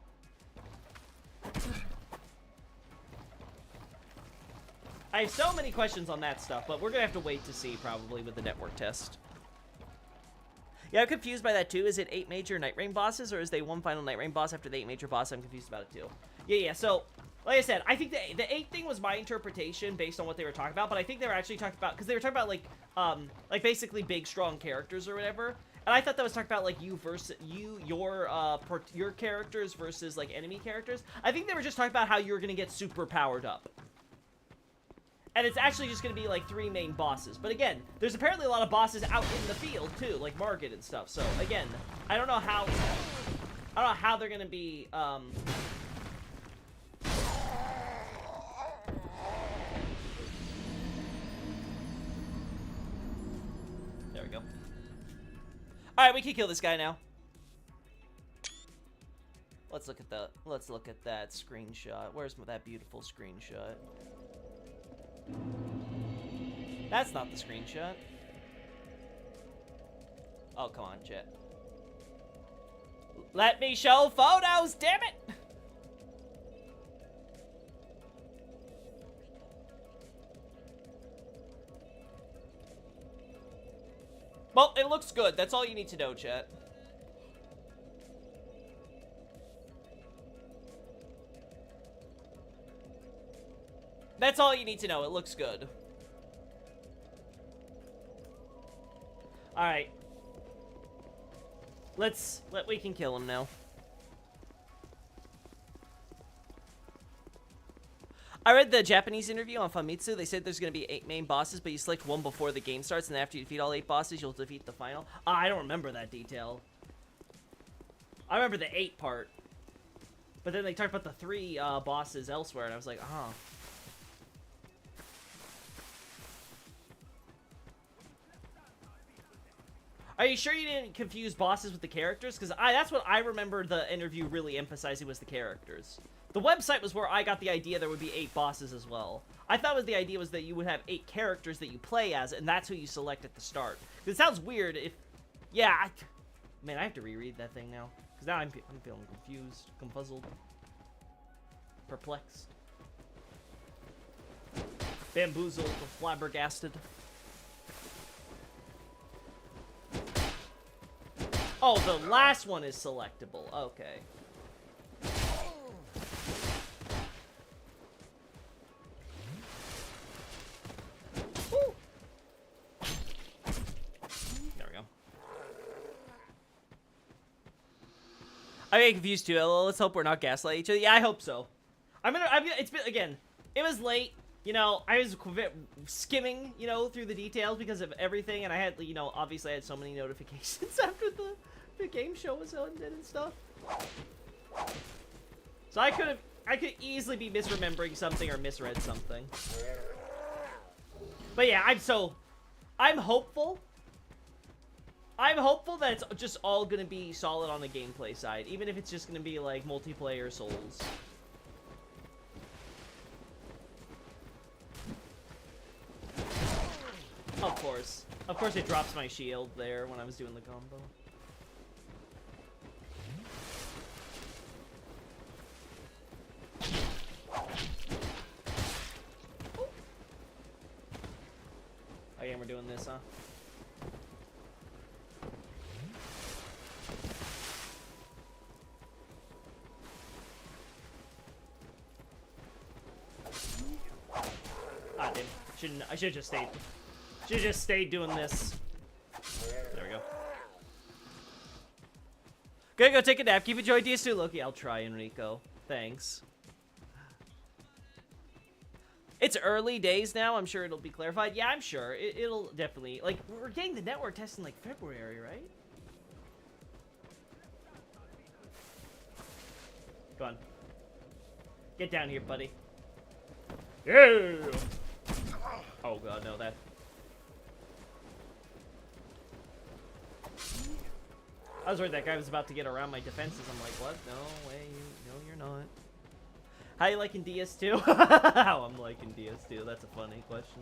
I have so many questions on that stuff, but we're gonna have to wait to see probably with the network test. Yeah, I'm confused by that too. Is it 8 major Night Rain bosses, or is they one final Night Rain boss after the 8 major boss? I'm confused about it too. Yeah, so, like I said, I think the 8 thing was my interpretation based on what they were talking about, but I think they were actually talking about, because they were talking about, like basically big, strong characters or whatever, and I thought that was talking about, like, you versus, your characters versus, like, enemy characters. I think they were just talking about how you were gonna get super powered up. And it's actually just going to be, like, 3 main bosses. But again, there's apparently a lot of bosses out in the field, too, like Margit and stuff. So, again, I don't know how they're going to be, All right, we can kill this guy now. Let's look at that screenshot. Where's that beautiful screenshot? That's not the screenshot. Oh, come on, chat. Let me show photos, damn it! Well, it looks good. That's all you need to know, chat. That's all you need to know. It looks good. Alright. We can kill him now. I read the Japanese interview on Famitsu. They said there's going to be 8 main bosses, but you select one before the game starts, and after you defeat all 8 bosses, you'll defeat the final. I don't remember that detail. I remember the 8 part. But then they talked about the 3 bosses elsewhere, and I was like, oh. Are you sure you didn't confuse bosses with the characters? Because that's what I remember the interview really emphasizing was the characters. The website was where I got the idea there would be 8 bosses as well. I thought the idea was that you would have 8 characters that you play as, and that's who you select at the start. It sounds weird if... Yeah, man, I have to reread that thing now. Because now I'm feeling confused, confuzzled, perplexed, bamboozled, flabbergasted. Oh, the last one is selectable. Okay. Woo. There we go. I get confused too. Let's hope we're not gaslighting each other. Yeah, I hope so. It's been, again, it was late. You know, I was skimming, you know, through the details because of everything, and I had, you know, obviously I had so many notifications after the game show was ended and stuff. So I could easily be misremembering something or misread something. But yeah, I'm hopeful. I'm hopeful that it's just all gonna be solid on the gameplay side, even if it's just gonna be like multiplayer Souls. Of course it drops my shield there when I was doing the combo. Oh yeah, we're doing this, huh? Ah, damn. I should have just stayed. Should just stayed doing this. There we go. Gonna go take a nap. Keep enjoying DS2, Loki. I'll try, Enrico. Thanks. It's early days now. I'm sure it'll be clarified. Yeah, I'm sure. It'll definitely... Like, we're getting the network test in, like, February, right? Go on. Get down here, buddy. Yeah! Oh, God, no, that... I was worried that guy was about to get around my defenses. I'm like, what? No way. No, you're not. How you liking DS2? How I'm liking DS2. That's a funny question.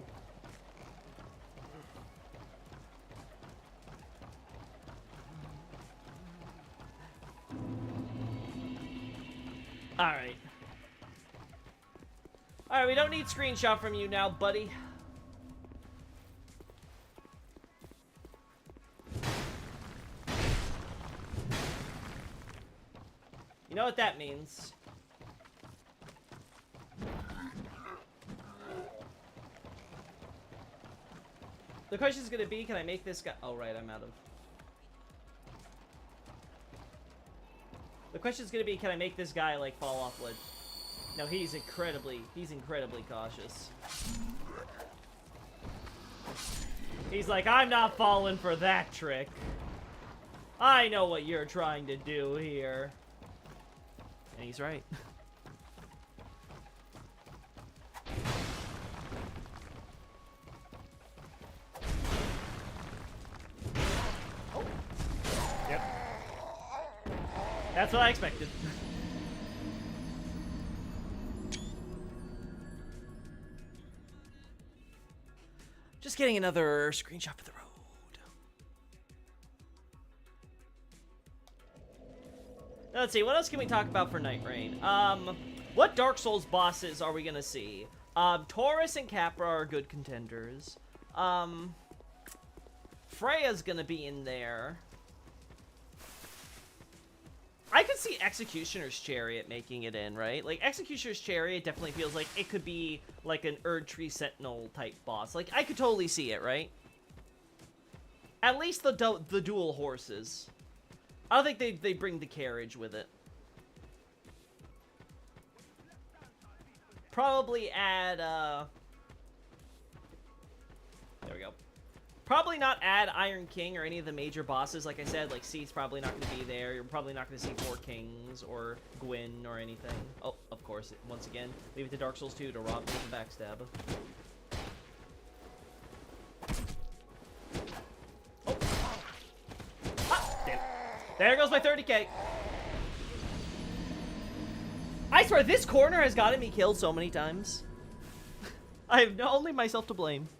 Alright. Alright, we don't need screenshot from you now, buddy. You know what that means. The question is gonna be, can I make this guy... Oh, right, I'm out of... The question is gonna be, can I make this guy, like, fall off ledge? No, he's incredibly cautious. He's like, I'm not falling for that trick. I know what you're trying to do here. And he's right. Oh. That's what I expected. Just getting another screenshot for the road. Now, let's see, what else can we talk about for Night Rain? What Dark Souls bosses are we gonna see? Taurus and Capra are good contenders. Freya's gonna be in there. I could see Executioner's Chariot making it in, right? Like, Executioner's Chariot definitely feels like it could be, like, an Erdtree Sentinel type boss. Like, I could totally see it, right? At least the dual horses. I don't think they bring the carriage with it. Probably add, there we go. Probably not add Iron King or any of the major bosses. Like I said, like, Seed's probably not going to be there. You're probably not going to see Four Kings or Gwyn or anything. Oh, of course, once again, leave it to Dark Souls 2 to rob me and backstab. Oh. Ah, damn. There goes my 30k. I swear, this corner has gotten me killed so many times. I have only myself to blame.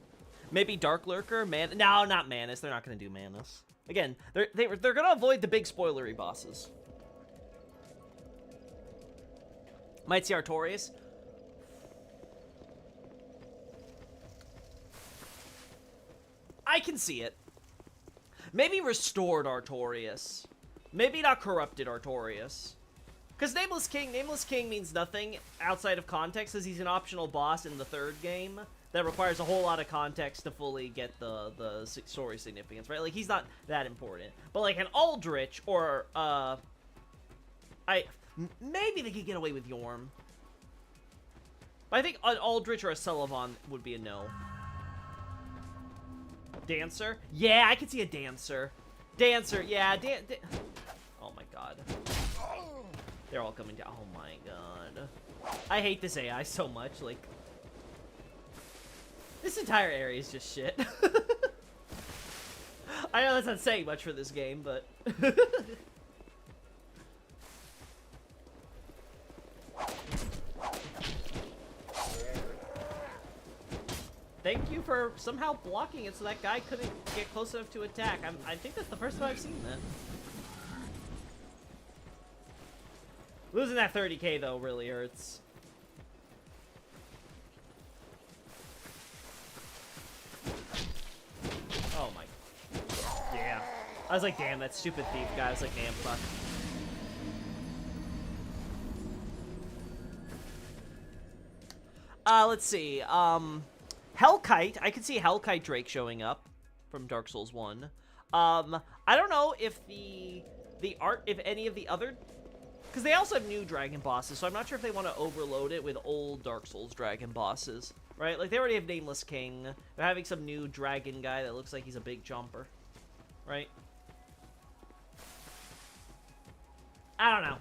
Maybe Dark Lurker, no, not Manus. They're not going to do Manus. Again, they're going to avoid the big spoilery bosses. Might see Artorias. I can see it. Maybe restored Artorias. Maybe not corrupted Artorias. Because Nameless King means nothing outside of context, as he's an optional boss in the third game that requires a whole lot of context to fully get the story significance, right? Like, he's not that important. But, like, an Aldrich or, maybe they could get away with Yorm. But I think an Aldrich or a Sullivan would be a no. Dancer? Yeah, I could see a Dancer. Dancer, yeah, oh my god. They're all coming down. Oh my god. I hate this AI so much, like... This entire area is just shit. I know that's not saying much for this game, but... Thank you for somehow blocking it so that guy couldn't get close enough to attack. I think that's the first time I've seen that. Losing that 30k, though, really hurts. Oh my... Yeah. I was like, damn, that stupid thief guy. I was like, damn, fuck. Let's see. Hellkite. I could see Hellkite Drake showing up from Dark Souls 1. I don't know if if any of the other... Because they also have new dragon bosses, so I'm not sure if they want to overload it with old Dark Souls dragon bosses, right? Like, they already have Nameless King. They're having some new dragon guy that looks like he's a big jumper, right? I don't know.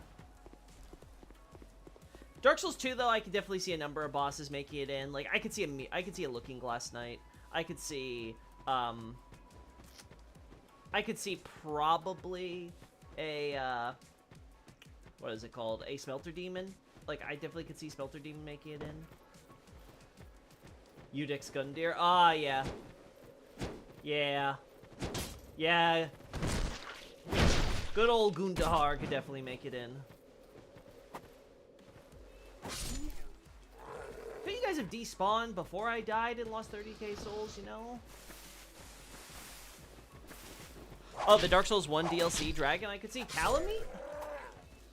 Dark Souls 2, though, I could definitely see a number of bosses making it in. Like, I could see a Looking Glass Knight. I could see probably a, what is it called? A Smelter Demon. Like, I definitely could see Smelter Demon making it in. Udix Gundyr. Ah, yeah. Yeah. Yeah. Good old Gundahar could definitely make it in. I think you guys have despawned before I died and lost 30k souls, you know? Oh, the Dark Souls 1 DLC dragon I could see. Calamite?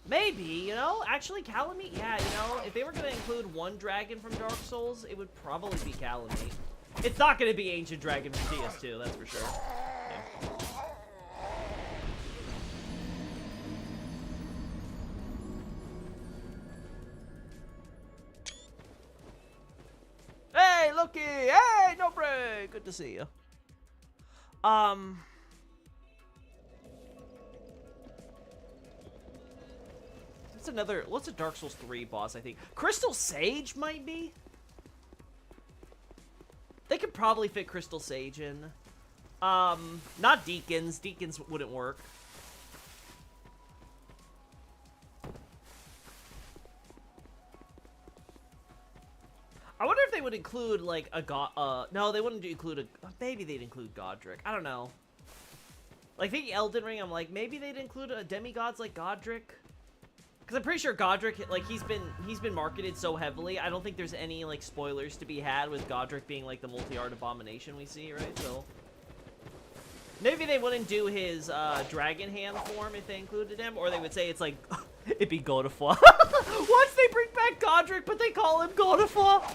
Maybe, you know? Actually, Calamite, yeah, you know? If they were going to include one dragon from Dark Souls, it would probably be Calamite. It's not going to be Ancient Dragon from DS2, that's for sure. Yeah. Hey, Loki! Hey, Nobre! Good to see you. What's a Dark Souls 3 boss, I think? Crystal Sage might be? They could probably fit Crystal Sage in. Not Deacons. Deacons wouldn't work. they would include, like, a god, no, they wouldn't include maybe they'd include Godric. I don't know. Like, thinking Elden Ring, I'm like, maybe they'd include demigods like Godric? Because I'm pretty sure Godric, like, he's been marketed so heavily, I don't think there's any, like, spoilers to be had with Godric being, like, the multi-art abomination we see, right? So, maybe they wouldn't do his, dragon hand form if they included him, or they would say it's, like, it'd be Godofwa. Once they bring back Godric, but they call him Godofwa!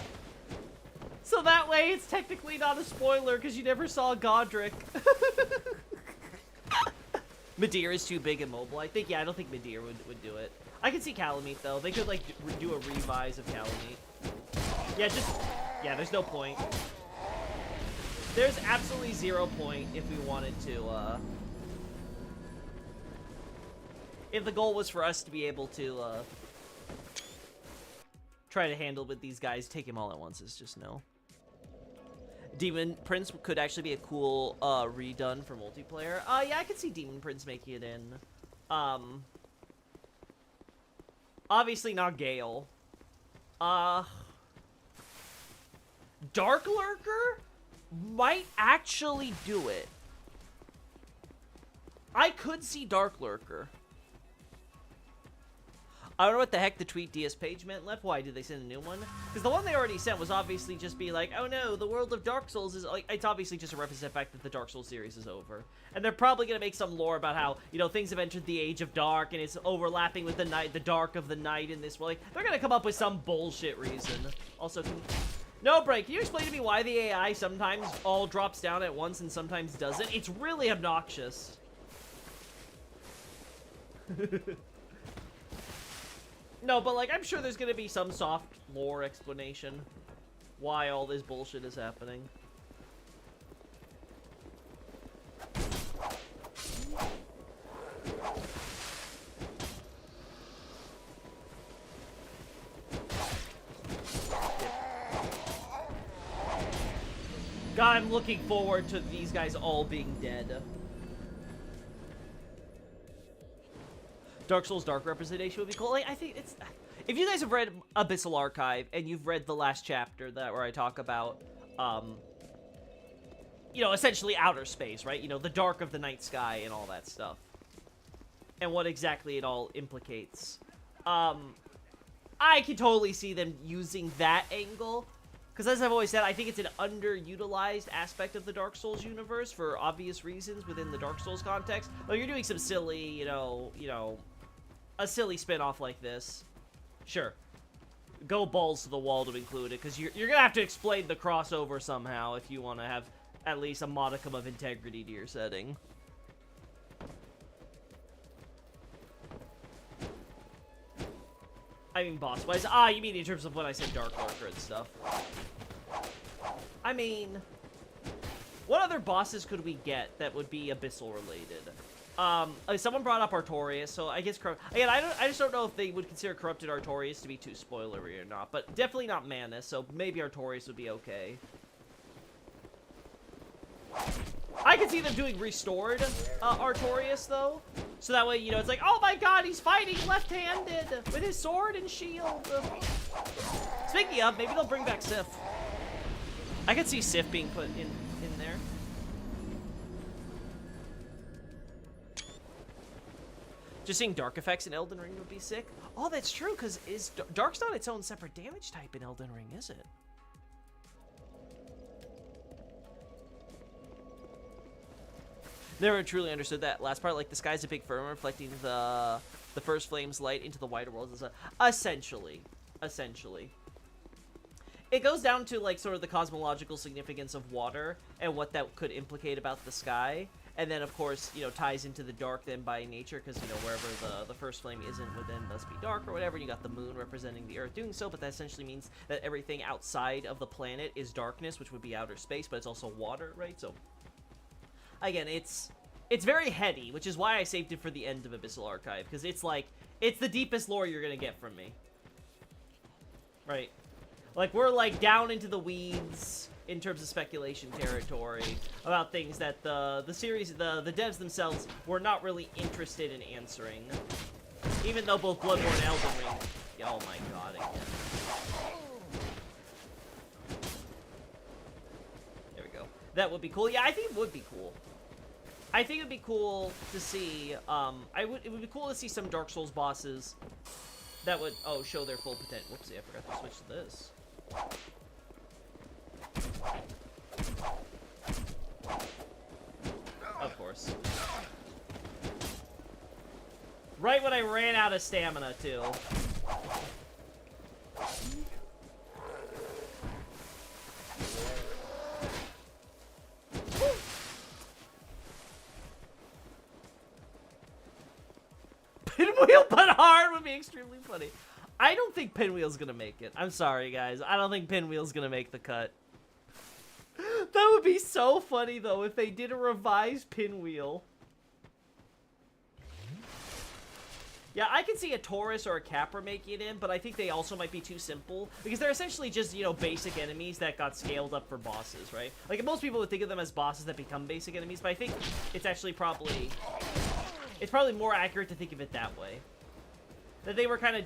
So that way, it's technically not a spoiler, because you never saw Godric. Midir is too big and mobile. I think, yeah, I don't think Midir would do it. I can see Kalameet, though. They could, like, do a revise of Kalameet. Yeah, there's no point. There's absolutely 0 point if we wanted to, if the goal was for us to be able to, try to handle with these guys, take him all at once, it's just no. Demon Prince could actually be a cool redone for multiplayer. Yeah, I could see Demon Prince making it in. Obviously not Gale. Dark Lurker might actually do it. I could see Dark Lurker. I don't know what the heck the tweet DS page meant left. Why, did they send a new one? Because the one they already sent was obviously just be like, oh no, the world of Dark Souls is, like, it's obviously just a reference to the fact that the Dark Souls series is over. And they're probably going to make some lore about how, you know, things have entered the Age of Dark, and it's overlapping with the night, the dark of the night in this world. Like, they're going to come up with some bullshit reason. Also, no, Break, can you explain to me why the AI sometimes all drops down at once and sometimes doesn't? It's really obnoxious. No, but, like, I'm sure there's gonna be some soft lore explanation why all this bullshit is happening. God, I'm looking forward to these guys all being dead. Dark Souls Dark representation would be cool. Like, I think it's... If you guys have read Abyssal Archive, and you've read the last chapter where I talk about, you know, essentially outer space, right? You know, the dark of the night sky and all that stuff. And what exactly it all implicates. I can totally see them using that angle. Because as I've always said, I think it's an underutilized aspect of the Dark Souls universe for obvious reasons within the Dark Souls context. But you're doing some silly, you know, a silly spin-off like this. Sure. Go balls to the wall to include it, because you're going to have to explain the crossover somehow if you want to have at least a modicum of integrity to your setting. I mean boss-wise. Ah, you mean in terms of when I said Dark Lurker and stuff. I mean, what other bosses could we get that would be Abyssal related? Someone brought up Artorias, so I guess again, I just don't know if they would consider Corrupted Artorias to be too spoilery or not, but definitely not Manus, so maybe Artorias would be okay. I could see them doing Restored Artorias, though. So that way, you know, it's like, oh my god, he's fighting left-handed with his sword and shield. Speaking of, maybe they'll bring back Sif. I could see Sif being put in there. Just seeing Dark effects in Elden Ring would be sick. Oh, that's true, because Dark's not its own separate damage type in Elden Ring, is it? Never truly understood that last part. Like, the sky's a big firmament reflecting the first flame's light into the wider world. Essentially. It goes down to, like, sort of the cosmological significance of water and what that could implicate about the sky. And then, of course, you know, ties into the dark then by nature, because, you know, wherever the first flame isn't would then thus be dark or whatever. You got the moon representing the earth doing so, but that essentially means that everything outside of the planet is darkness, which would be outer space, but it's also water, right? So, again, it's very heady, which is why I saved it for the end of Abyssal Archive, because it's like, it's the deepest lore you're gonna get from me. Right. Like, we're, like, down into the weeds in terms of speculation territory about things that the series, the devs themselves were not really interested in answering. Even though both Bloodborne and Elden Ring... Oh my god, again. That would be cool. Yeah, I think it would be cool. I think it'd be cool to see, it would be cool to see some Dark Souls bosses that would, show their full potential. Whoopsie, I forgot to switch to this. Of course. Right when I ran out of stamina, too. Pinwheel but hard would be extremely funny. I don't think Pinwheel's gonna make it. I'm sorry, guys. I don't think Pinwheel's gonna make the cut. That would be so funny, though, if they did a revised Pinwheel. Yeah, I can see a Taurus or a Capra making it in, but I think they also might be too simple. Because they're essentially just, you know, basic enemies that got scaled up for bosses, right? Like, most people would think of them as bosses that become basic enemies, but I think it's actually probably... It's probably more accurate to think of it that way. That they were kind of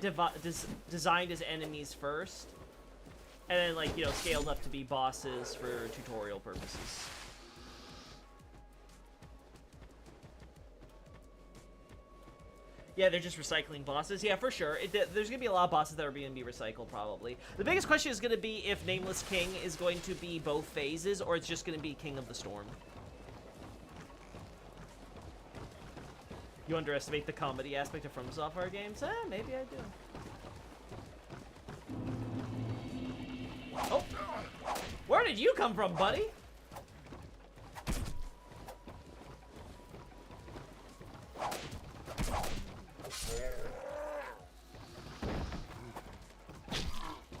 designed as enemies first, and then, like, you know, scaled up to be bosses for tutorial purposes. Yeah, they're just recycling bosses. Yeah, for sure. There's going to be a lot of bosses that are going to be recycled, probably. The biggest question is going to be if Nameless King is going to be both phases, or it's just going to be King of the Storm. You underestimate the comedy aspect of From Software games? Maybe I do. Oh! Where did you come from, buddy?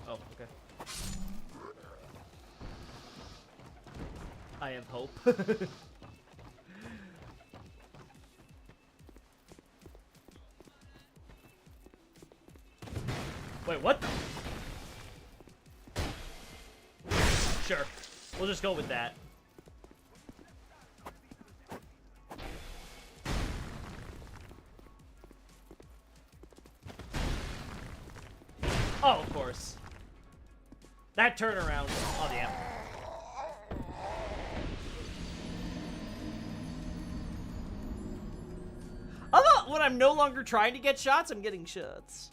Oh, okay. I have hope. Wait, what? Sure. We'll just go with that. Oh, of course. That turnaround. Oh, damn. Although, when I'm no longer trying to get shots, I'm getting shots.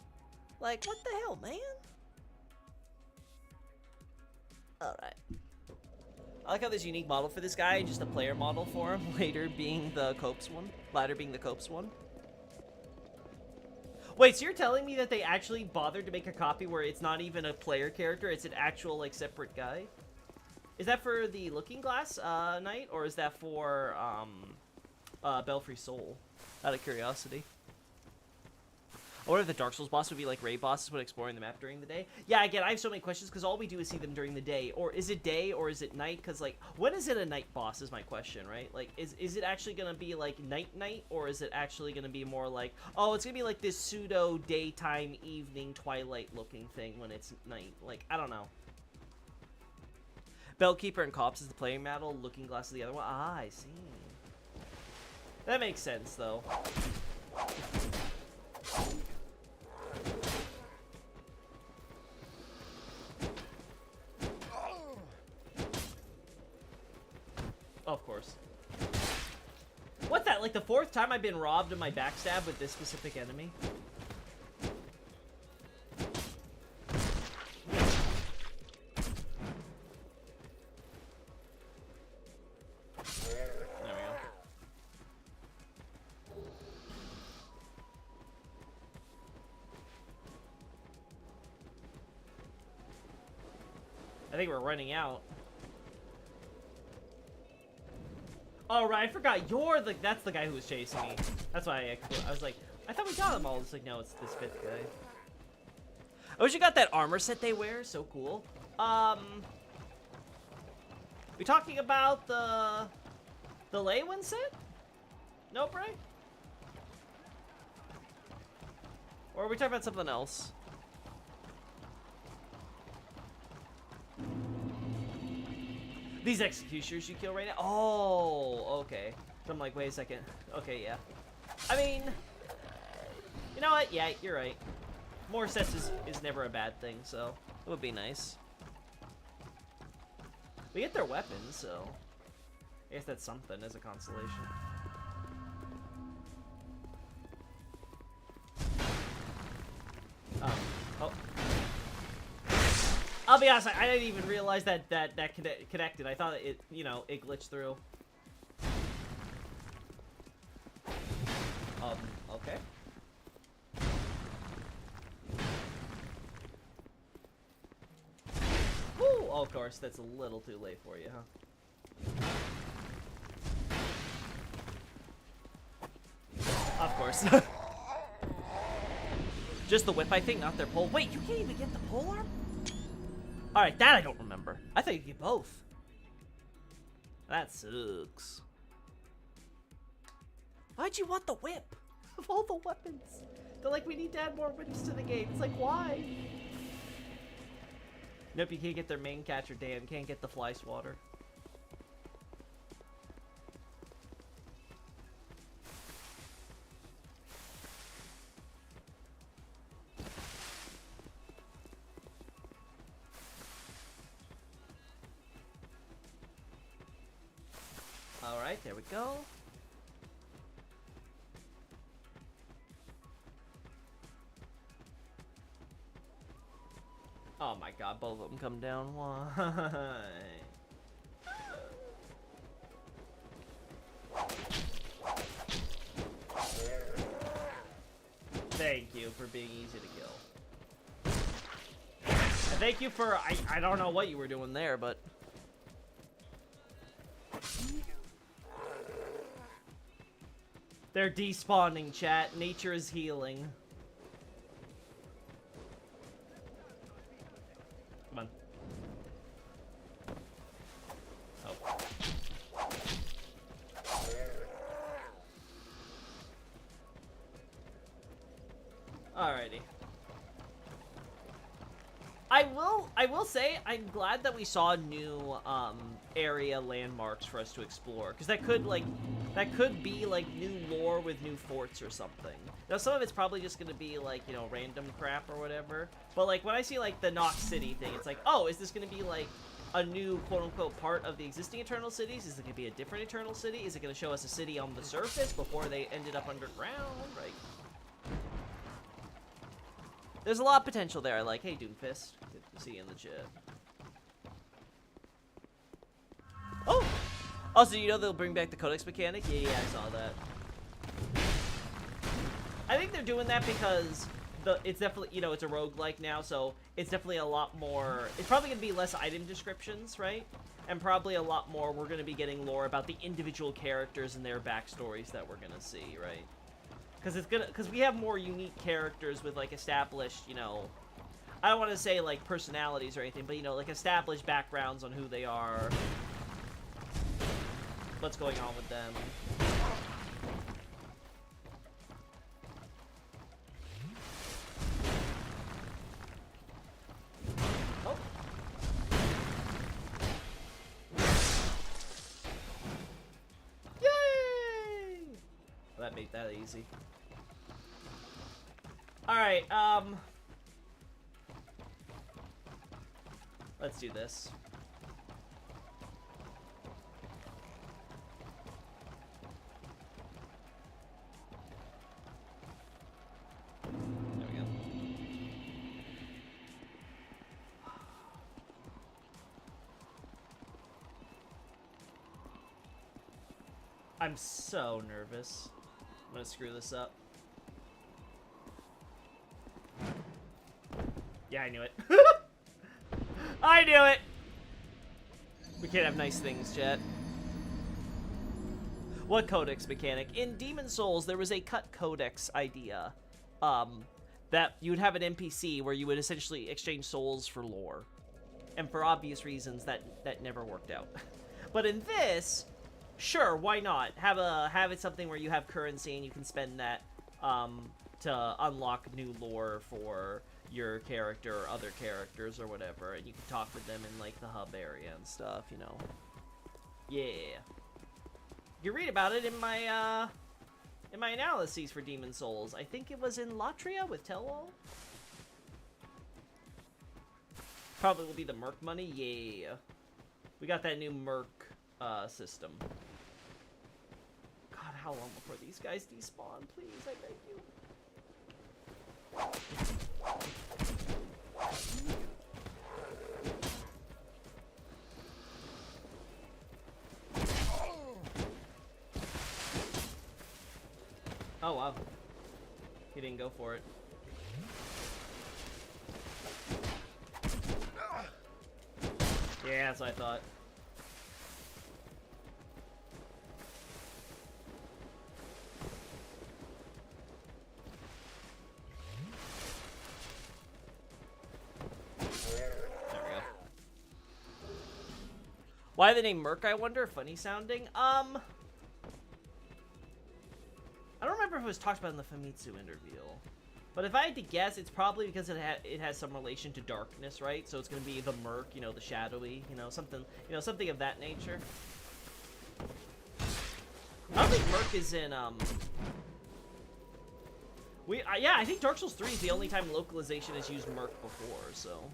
Like, what the hell, man? Alright. I like how there's a unique model for this guy, just a player model for him, later being the Copes one. Latter being the Copes one. Wait, so you're telling me that they actually bothered to make a copy where it's not even a player character, it's an actual, like, separate guy? Is that for the Looking Glass Knight, or is that for, Belfry Soul? Out of curiosity. I wonder if the Dark Souls boss would be like raid bosses when exploring the map during the day. Yeah, again, I have so many questions because all we do is see them during the day. Or is it day or is it night? Because, like, when is it a night boss is my question, right? Like, is it actually going to be, like, night or is it actually going to be more like, oh, it's going to be like this pseudo daytime, evening, twilight looking thing when it's night? Like, I don't know. Bellkeeper and Cops is the playing model, Looking Glass is the other one. Ah, I see. That makes sense, though. Of course. What's that? Like the fourth time I've been robbed of my backstab with this specific enemy? There we go. I think we're running out. Oh, right, I forgot. That's the guy who was chasing me. That's why I was like, I thought we got them all. It's like, no, it's this fifth guy. I wish you got that armor set they wear. So cool. We talking about the Leywin set? Nope, right? Or are we talking about something else? These executioners you kill right now? Oh, okay. So I'm like, wait a second. Okay, yeah. I mean, you know what? Yeah, you're right. More sets is never a bad thing, so it would be nice. We get their weapons, so I guess that's something as a consolation. Oh. I'll be honest, I didn't even realize that connected. I thought it, you know, it glitched through. Okay. Woo! Oh, of course, that's a little too late for you, huh? Of course. Just the whip, I think, not their pole. Wait, you can't even get the pole arm? Alright, that I don't remember. I thought you could get both. That sucks. Why'd you want the whip? Of all the weapons. They're like, we need to add more weapons to the game. It's like, why? Nope, you can't get their main catcher, Dan. Can't get the fly swatter. Alright, there we go. Oh my god, both of them come down. Why? Thank you for being easy to kill. And thank you for, I don't know what you were doing there, but... They're despawning, chat. Nature is healing. Come on. Oh. Alrighty. I will say I'm glad that we saw new area landmarks for us to explore, because that could be like new lore with new forts or something. Now some of it's probably just gonna be like, you know, random crap or whatever. But like when I see like the Nox City thing, it's like, oh, is this gonna be like a new quote-unquote part of the existing Eternal Cities? Is it gonna be a different Eternal City? Is it gonna show us a city on the surface before they ended up underground? Right? There's a lot of potential there. Like, hey, Doomfist. Good to see you in the chat. Oh! Also, you know they'll bring back the Codex mechanic? Yeah, I saw that. I think they're doing that because it's definitely, you know, it's a roguelike now, so it's definitely a lot more... It's probably going to be less item descriptions, right? And probably a lot more, we're going to be getting lore about the individual characters and their backstories that we're going to see, right? Because we have more unique characters with, like, established, you know... I don't want to say, like, personalities or anything, but, you know, like, established backgrounds on who they are. What's going on with them. Oh. Yay! Well, that made that easy. Alright, let's do this. There we go. I'm so nervous. I'm gonna screw this up. Yeah, I knew it. I knew it! We can't have nice things, chat. What codex mechanic? In Demon Souls, there was a cut codex idea. That you would have an NPC where you would essentially exchange souls for lore. And for obvious reasons, that never worked out. But in this, sure, why not? Have it something where you have currency and you can spend that to unlock new lore for your character or other characters or whatever, and you can talk with them in like the hub area and stuff, you know. Yeah. You read about it in my analyses for Demon Souls. I think it was in Latria with Tell-All. Probably will be the Merc money. Yeah. We got that new Merc system. God, how long before these guys despawn? Please, I beg you. Oh, wow. He didn't go for it. Yeah, that's what I thought. There we go. Why the name Merc, I wonder? Funny sounding. I don't remember if it was talked about in the Famitsu interview. But if I had to guess, it's probably because it has some relation to darkness, right? So it's going to be the murk, you know, the shadowy, you know, something of that nature. I don't think murk is in, yeah, I think Dark Souls 3 is the only time localization has used murk before, so.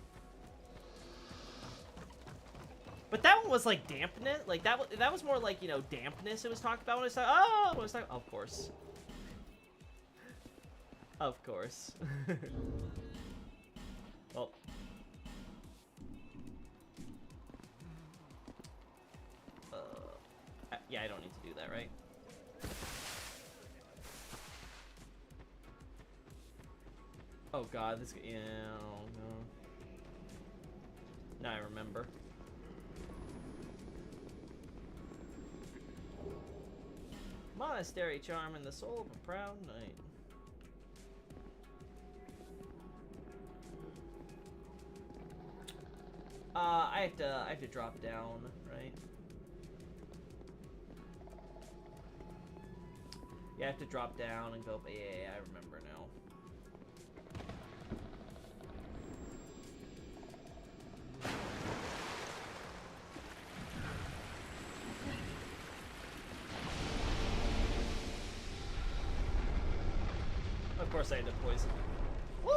But that one was like dampness, like that was more like, you know, dampness it was talked about when I was talking, of course. Of course. Well. Yeah, I don't need to do that, right? Oh god, this, yeah, oh no. Now I remember. Monastery charm in the soul of a proud knight. I have to drop down, right? Yeah, I have to drop down and go, yeah, I remember now. Of course I had to poison. Woo!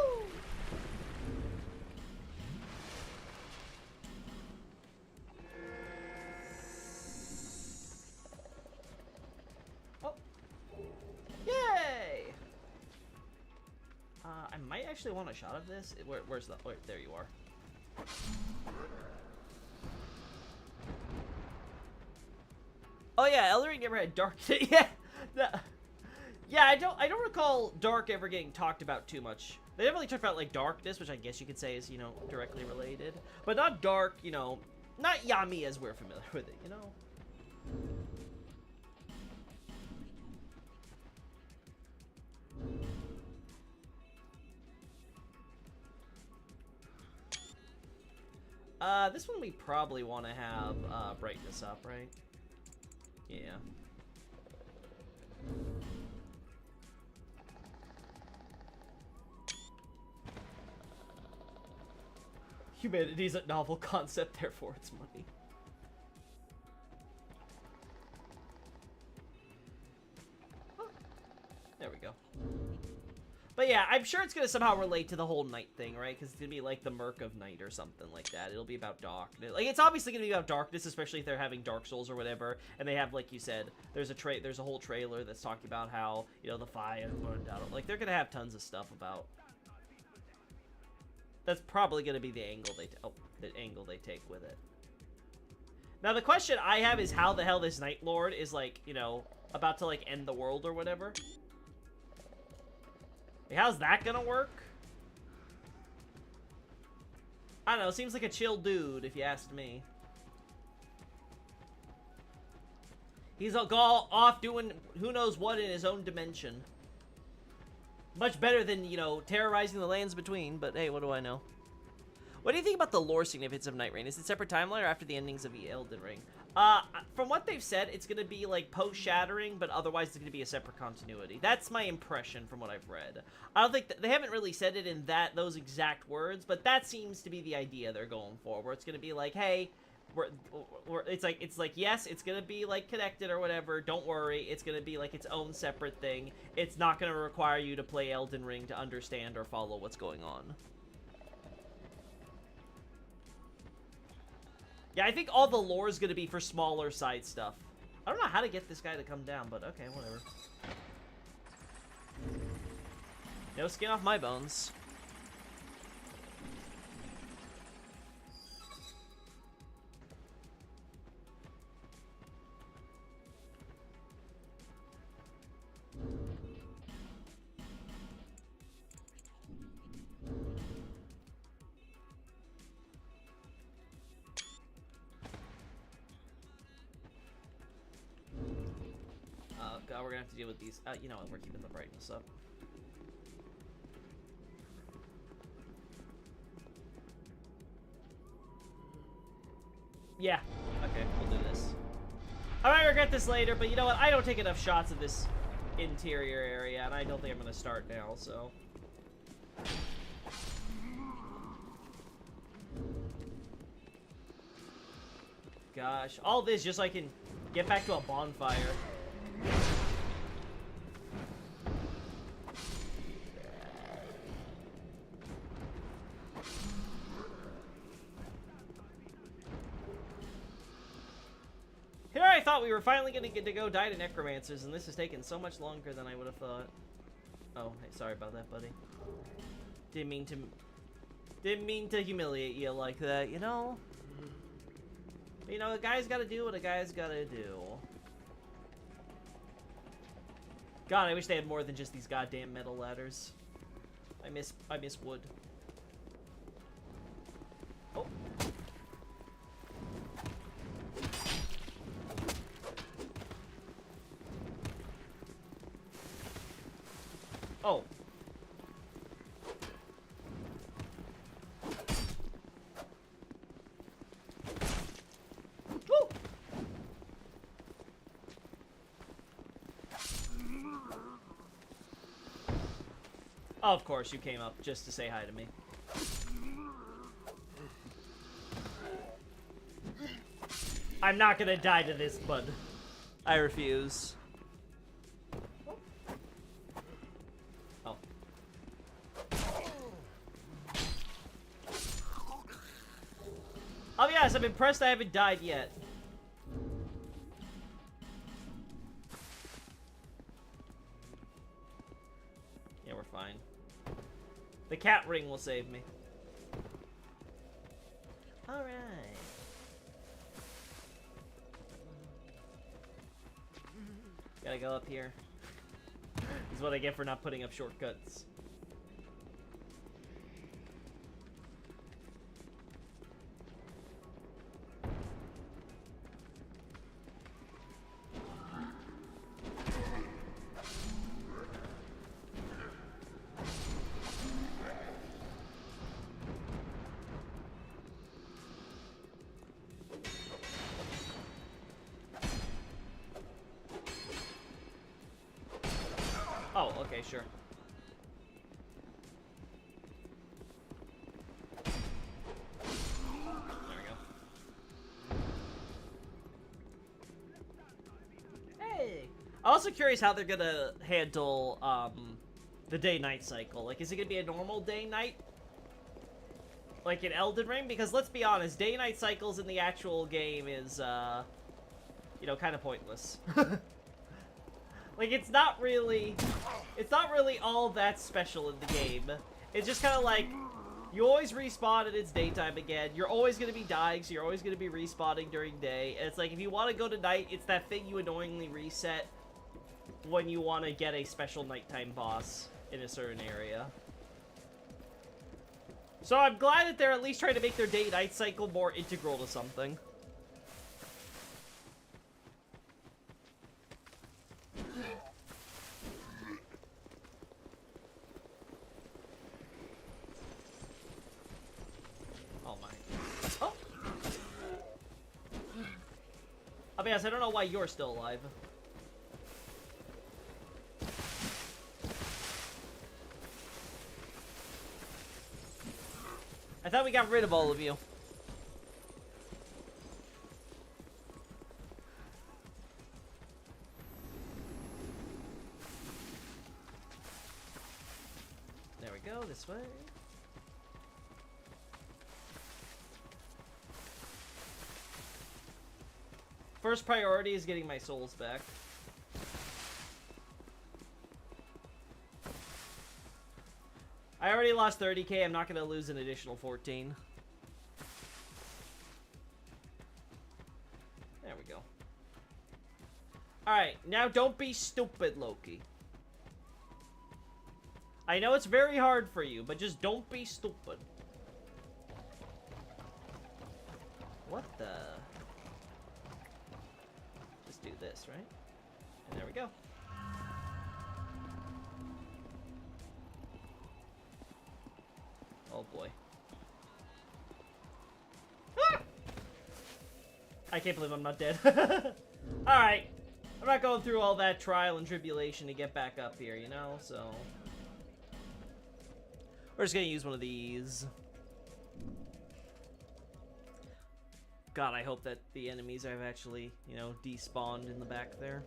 I might actually want a shot of this. Where's the... Wait, there you are. Oh yeah, Elden Ring never had dark... Yeah, yeah. I don't recall dark ever getting talked about too much. They never really talked about like darkness, which I guess you could say is, you know, directly related, but not dark. You know, not Yami as we're familiar with it. You know. This one we probably want to have brightness up, right? Yeah. Humanity's a novel concept, therefore it's money. There we go. But yeah, I'm sure it's going to somehow relate to the whole night thing, right? Because it's going to be like the Merc of Night or something like that. It'll be about darkness. Like, it's obviously going to be about darkness, especially if they're having Dark Souls or whatever. And they have, like you said, there's a whole trailer that's talking about how, you know, the fire burned out. Like, they're going to have tons of stuff about... That's probably going to be the angle they take with it. Now, the question I have is how the hell this Night Lord is, like, you know, about to, like, end the world or whatever. How's that gonna work? I don't know, seems like a chill dude, if you asked me. He's all off doing who knows what in his own dimension. Much better than, you know, terrorizing the lands between, but hey, what do I know? What do you think about the lore significance of Night Rain? Is it separate timeline or after the endings of Elden Ring? From what they've said, it's going to be, like, post-Shattering, but otherwise it's going to be a separate continuity. That's my impression from what I've read. I don't think... They haven't really said it in those exact words, but that seems to be the idea they're going for, where it's going to be like, hey, it's like, yes, it's going to be, like, connected or whatever. Don't worry. It's going to be, like, its own separate thing. It's not going to require you to play Elden Ring to understand or follow what's going on. Yeah, I think all the lore is going to be for smaller side stuff. I don't know how to get this guy to come down, but okay, whatever. No skin off my bones. God, we're gonna have to deal with these. You know what? We're keeping the brightness up. Yeah. Okay, we'll do this. I might regret this later, but you know what? I don't take enough shots of this interior area, and I don't think I'm gonna start now, so. Gosh, all this just so I can get back to a bonfire. Here I thought we were finally gonna get to go die to necromancers, and this has taken so much longer than I would have thought. Oh, hey, sorry about that, buddy. Didn't mean to humiliate you like that, you know? But, you know, a guy's gotta do what a guy's gotta do. God, I wish they had more than just these goddamn metal ladders. I miss wood. Oh. Oh. Woo! Oh, of course, you came up just to say hi to me. I'm not gonna die to this, bud. I refuse. Oh. Oh yes, I'm impressed I haven't died yet. Yeah, we're fine. The cat ring will save me. Alright. Gotta go up here. This is what I get for not putting up shortcuts. Oh, okay, sure. There we go. Hey! I'm also curious how they're gonna handle, the day-night cycle. Like, is it gonna be a normal day-night? Like in Elden Ring? Because let's be honest, day-night cycles in the actual game is, you know, kind of pointless. Like, it's not really all that special in the game. It's just kind of like, you always respawn and it's daytime again. You're always going to be dying, so you're always going to be respawning during day. And it's like, if you want to go to night, it's that thing you annoyingly reset when you want to get a special nighttime boss in a certain area. So I'm glad that they're at least trying to make their day-night cycle more integral to something. I mean, I don't know why you're still alive. I thought we got rid of all of you. There we go, this way. First priority is getting my souls back. I already lost 30k. I'm not going to lose an additional 14. There we go. Alright, now don't be stupid, Loki. I know it's very hard for you, but just don't be stupid. What the... Just do this, right? And there we go. Oh boy. Ah! I can't believe I'm not dead. Alright. I'm not going through all that trial and tribulation to get back up here, you know? So... We're just gonna use one of these. God, I hope that the enemies have actually, you know, despawned in the back there.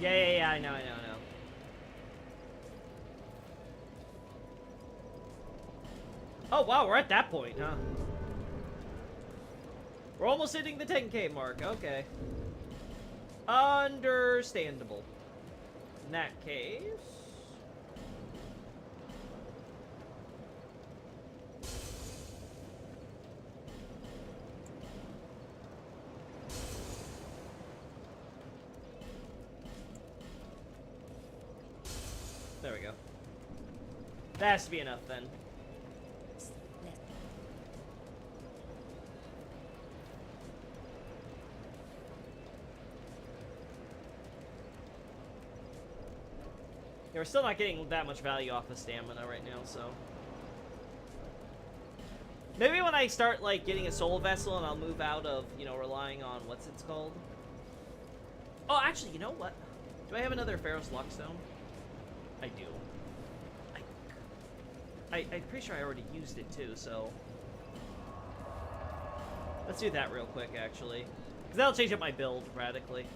Yeah, I know. Oh, wow, we're at that point, huh? We're almost hitting the 10k mark, okay. Understandable. In that case... There we go. That has to be enough, then. Yeah, we're still not getting that much value off of stamina right now, so... Maybe when I start, like, getting a soul vessel and I'll move out of, you know, relying on... What's it's called? Oh, actually, you know what? Do I have another Pharaoh's Luckstone? I do. I'm pretty sure I already used it, too, so... Let's do that real quick, actually. Because that'll change up my build radically.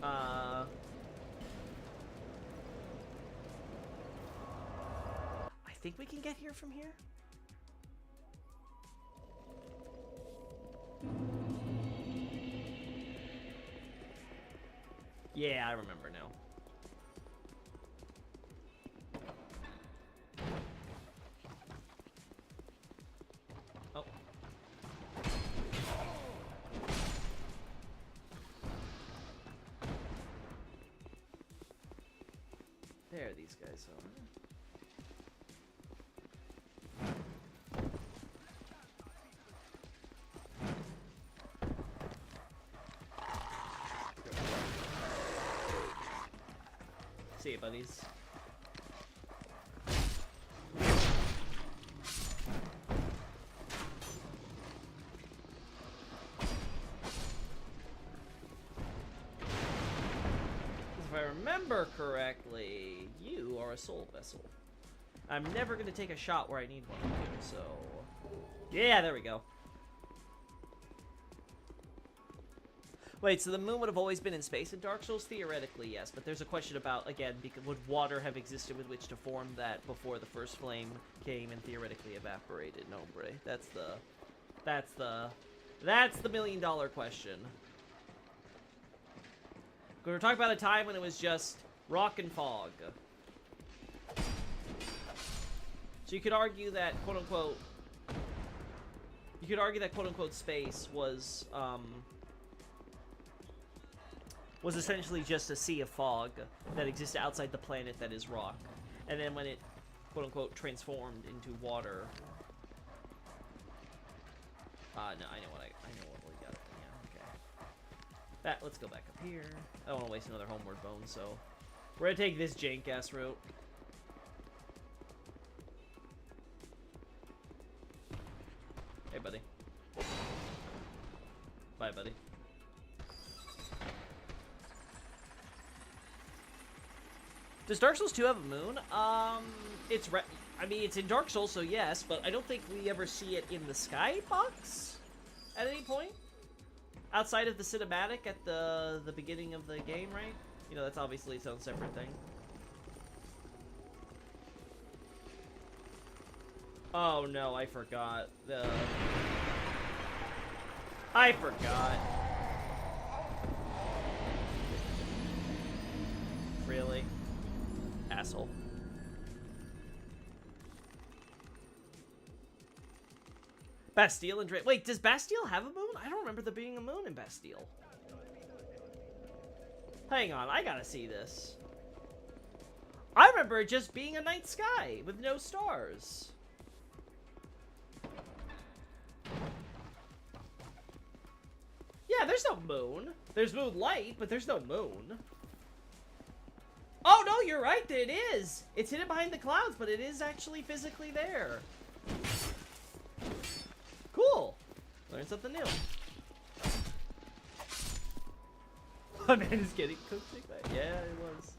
I think we can get here from here? Yeah, I remember now. Oh. There these guys are. See you, buddies. If I remember correctly, you are a soul vessel. I'm never going to take a shot where I need one of you, so... Yeah, there we go. Wait, so the moon would have always been in space in Dark Souls? Theoretically, yes, but there's a question about, again, would water have existed with which to form that before the first flame came and theoretically evaporated? No, Bray. That's the million-dollar question. We're talking about a time when it was just rock and fog. So you could argue that, quote-unquote, space was essentially just a sea of fog that existed outside the planet that is rock. And then when it, quote-unquote, transformed into water... no, I know what we got. Yeah, okay. Let's go back up here. I don't want to waste another homeward bone, so... We're gonna take this jank-ass route. Hey, buddy. Bye, buddy. Does Dark Souls 2 have a moon? I mean, it's in Dark Souls, so yes, but I don't think we ever see it in the skybox at any point. outside of the cinematic at the beginning of the game, right? You know, that's obviously its own separate thing. Oh no, I forgot. I forgot. Really? Asshole. Bastille and Drake. Wait, does Bastille have a moon? I don't remember there being a moon in Bastille. Hang on, I gotta see this. I remember it just being a night sky with no stars. Yeah, there's no moon. There's moonlight, but there's no moon. Oh, no, you're right. It is. It's hidden behind the clouds, but it is actually physically there. Cool. Learn something new. My man is getting cooked like that. Yeah, it was.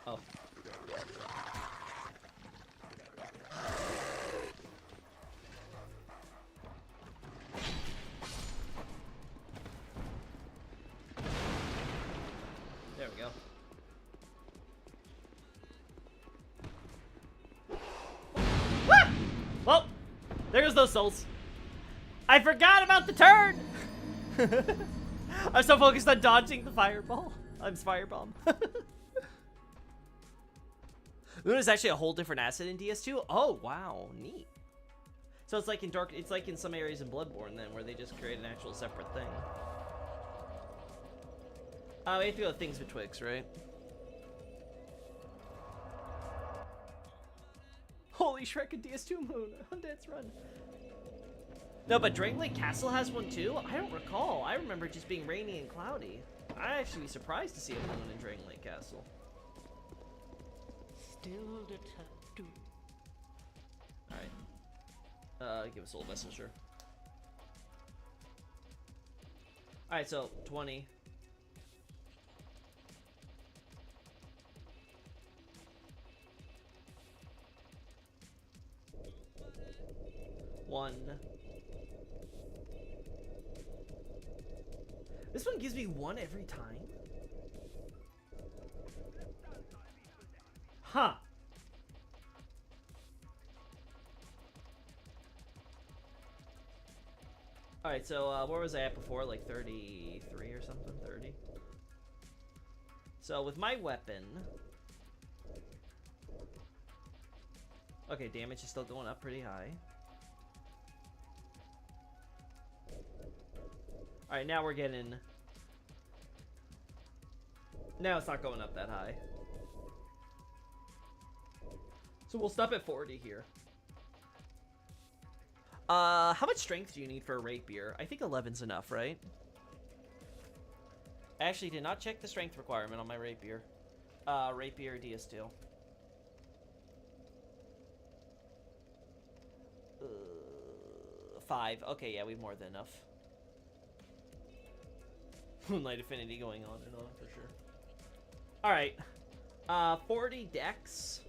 Oh. There we go. Ah! Well, there goes those souls. I forgot about the turn. I'm so focused on dodging the fireball. I'm firebomb. Luna is actually a whole different asset in DS2. Oh wow, neat. So it's like in Dark. It's like in some areas in Bloodborne then, where they just create an actual separate thing. We have to go with things betwixt, right? Holy Shrek and DS2 moon. Undead's Run. No, but Drangleic Castle has one too? I don't recall. I remember it just being rainy and cloudy. I'd actually be surprised to see a moon in Drangleic Castle. Still the tattoo. Alright. Give us Soul Vessel, sure. Alright, so 20. One. This one gives me one every time? Huh. Alright, so where was I at before? Like 33 or something? 30? So with my weapon... Okay, damage is still going up pretty high. Alright, now we're getting... Now it's not going up that high. So we'll stop at 40 here. How much strength do you need for a rapier? I think 11's enough, right? I actually did not check the strength requirement on my rapier. Rapier DS2. 5. Okay, yeah, we have more than enough. Moonlight Affinity going on and on for sure. Alright. 40 dex.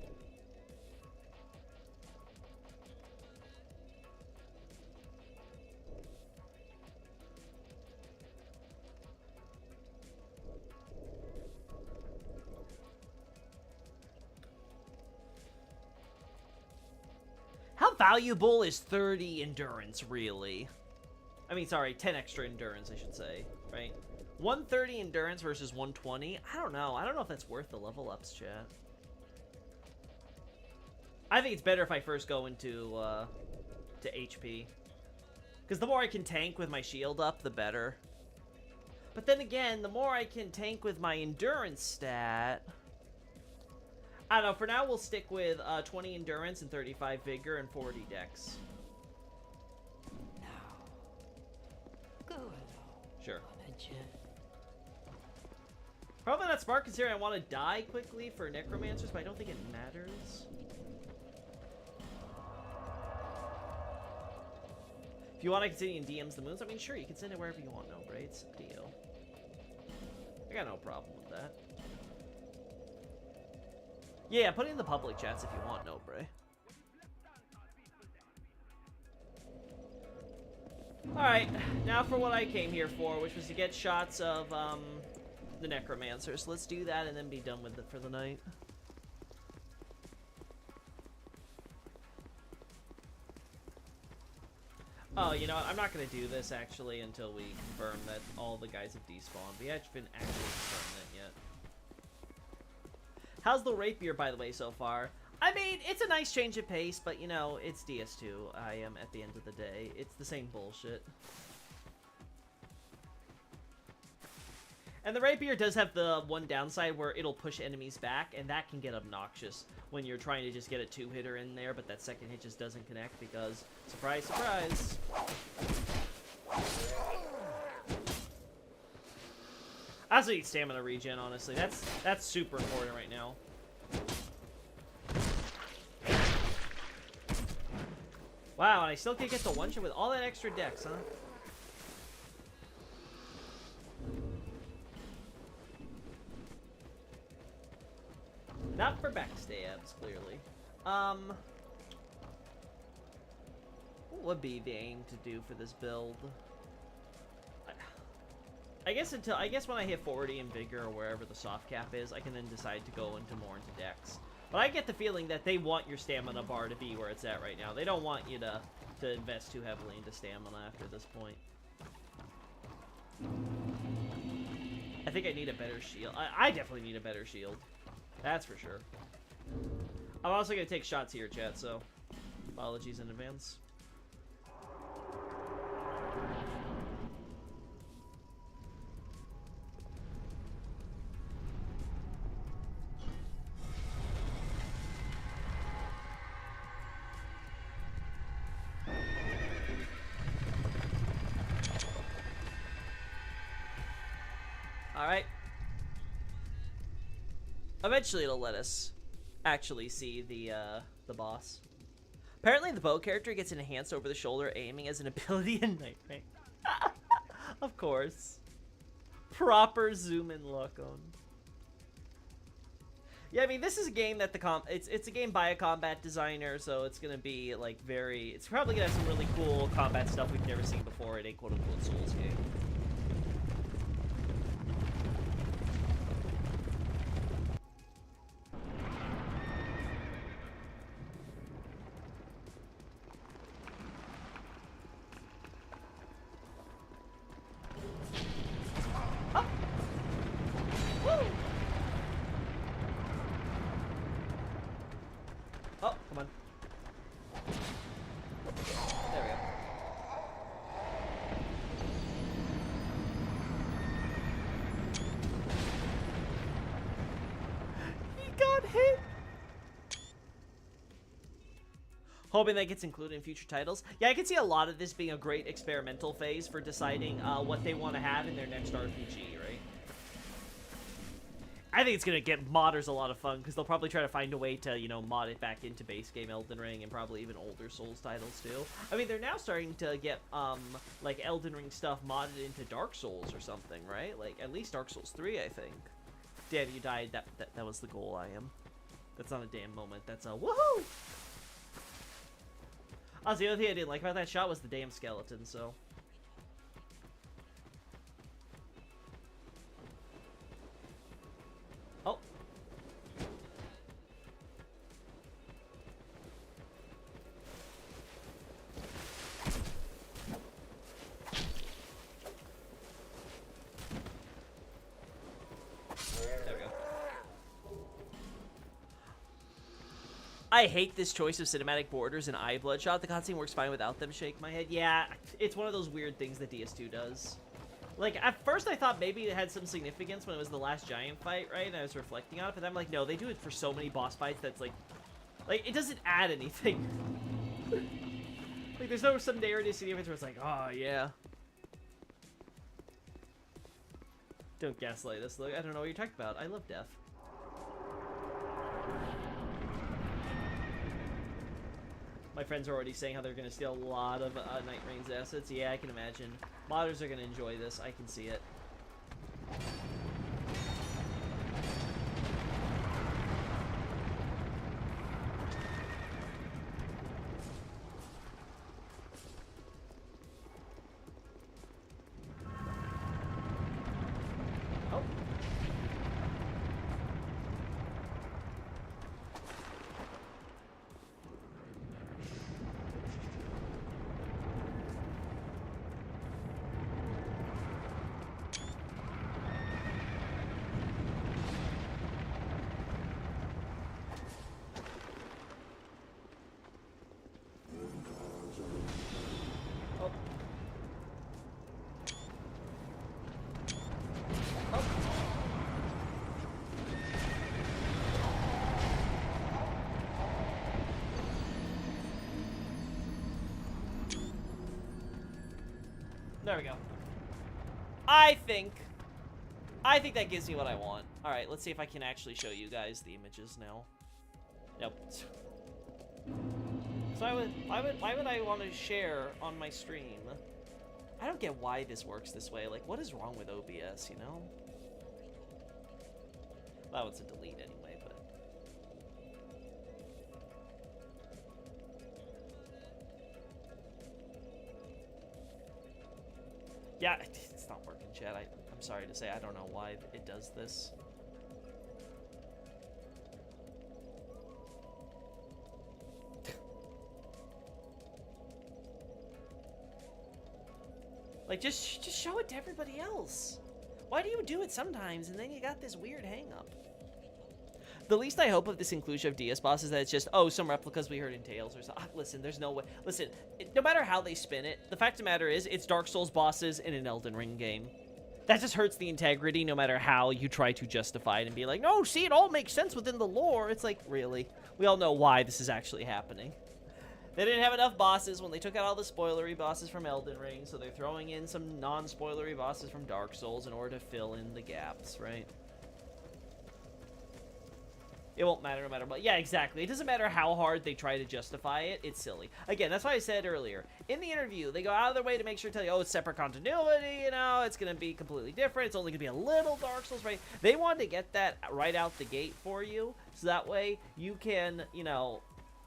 How valuable is 30 endurance, really? I mean, sorry, 10 extra endurance, I should say, right? 130 endurance versus 120? I don't know. I don't know if that's worth the level ups, chat. I think it's better if I first go into, to HP. Because the more I can tank with my shield up, the better. But then again, the more I can tank with my endurance stat... I don't know, for now we'll stick with 20 endurance and 35 vigor and 40 dex. Now, go along. Sure. Jen. Probably not smart considering I want to die quickly for necromancers, but I don't think it matters. If you want to continue in DMs the moons, I mean, sure, you can send it wherever you want, no, right? It's up to you. I got no problem with that. Yeah, put it in the public chats if you want, no, Bray. Alright, now for what I came here for, which was to get shots of, the Necromancer. So let's do that and then be done with it for the night. Oh, you know what? I'm not going to do this, actually, until we confirm that all the guys have despawned. We haven't actually confirmed that yet. How's the Rapier, by the way, so far? I mean, it's a nice change of pace, but, you know, it's DS2. I am, at the end of the day. It's the same bullshit. And the Rapier does have the one downside where it'll push enemies back, and that can get obnoxious when you're trying to just get a two-hitter in there, but that second hit just doesn't connect because, surprise, surprise. I also need stamina regen, honestly. That's super important right now. Wow, and I still can't get the one-shot with all that extra dex, huh? Not for backstabs, clearly. What would be the aim to do for this build? I guess when I hit 40 in Vigor or wherever the soft cap is, I can then decide to go more into Dex. But I get the feeling that they want your stamina bar to be where it's at right now. They don't want you to invest too heavily into stamina after this point. I think I need a better shield. I definitely need a better shield. That's for sure. I'm also going to take shots here, chat, so apologies in advance. Alright. Eventually it'll let us actually see the boss. Apparently the bow character gets enhanced over the shoulder aiming as an ability in Nightmare. Of course. Proper zoom in look on. Yeah, I mean, this is a game that it's a game by a combat designer, so it's gonna be like it's probably gonna have some really cool combat stuff we've never seen before in a quote-unquote Souls game. Oh, come on. There we go. He got hit! Hoping that gets included in future titles. Yeah, I can see a lot of this being a great experimental phase for deciding what they want to have in their next RPG, right? I think it's going to get modders a lot of fun, because they'll probably try to find a way to, you know, mod it back into base game Elden Ring, and probably even older Souls titles, too. I mean, they're now starting to get, like, Elden Ring stuff modded into Dark Souls or something, right? Like, at least Dark Souls 3, I think. Damn, you died. That was the goal, I am. That's not a damn moment. That's a woohoo! Oh, the other thing I didn't like about that shot was the damn skeleton, so... Oh. There we go. I hate this choice of cinematic borders and eye bloodshot. The cutscene works fine without them. Shake my head. Yeah, it's one of those weird things that DS2 does. Like, at first I thought maybe it had some significance when it was the last giant fight, right? And I was reflecting on it, but I'm like, no, they do it for so many boss fights that's like, it doesn't add anything. Like, there's no some narrative significance where it's like, oh, yeah. Don't gaslight us. Look, I don't know what you're talking about. I love death. My friends are already saying how they're going to steal a lot of Night Rain's assets. Yeah, I can imagine. Modders are going to enjoy this. I can see it. Oh. Oh. Oh. There we go. I think that gives me what I want. All right, let's see if I can actually show you guys the images now. Nope. So why would I want to share on my stream? I don't get why this works this way. Like, what is wrong with OBS, you know? That one's a delete anyway, but... Yeah, it's not working, chat. I'm sorry to say, I don't know why it does this. Like, just show it to everybody else. Why do you do it sometimes and then you got this weird hang-up? The least I hope of this inclusion of DS boss is that it's just, oh, some replicas we heard in Tales or something. Listen, there's no way. Listen, no matter how they spin it, the fact of the matter is, it's Dark Souls bosses in an Elden Ring game. That just hurts the integrity no matter how you try to justify it and be like, no, see, it all makes sense within the lore. It's like, really? We all know why this is actually happening. They didn't have enough bosses when they took out all the spoilery bosses from Elden Ring, so they're throwing in some non-spoilery bosses from Dark Souls in order to fill in the gaps, right? It won't matter no matter what. Yeah, exactly. It doesn't matter how hard they try to justify it. It's silly. Again, that's why I said earlier. In the interview, they go out of their way to make sure to tell you, oh, it's separate continuity, you know, it's going to be completely different. It's only going to be a little Dark Souls, right? They wanted to get that right out the gate for you, so that way you can, you know,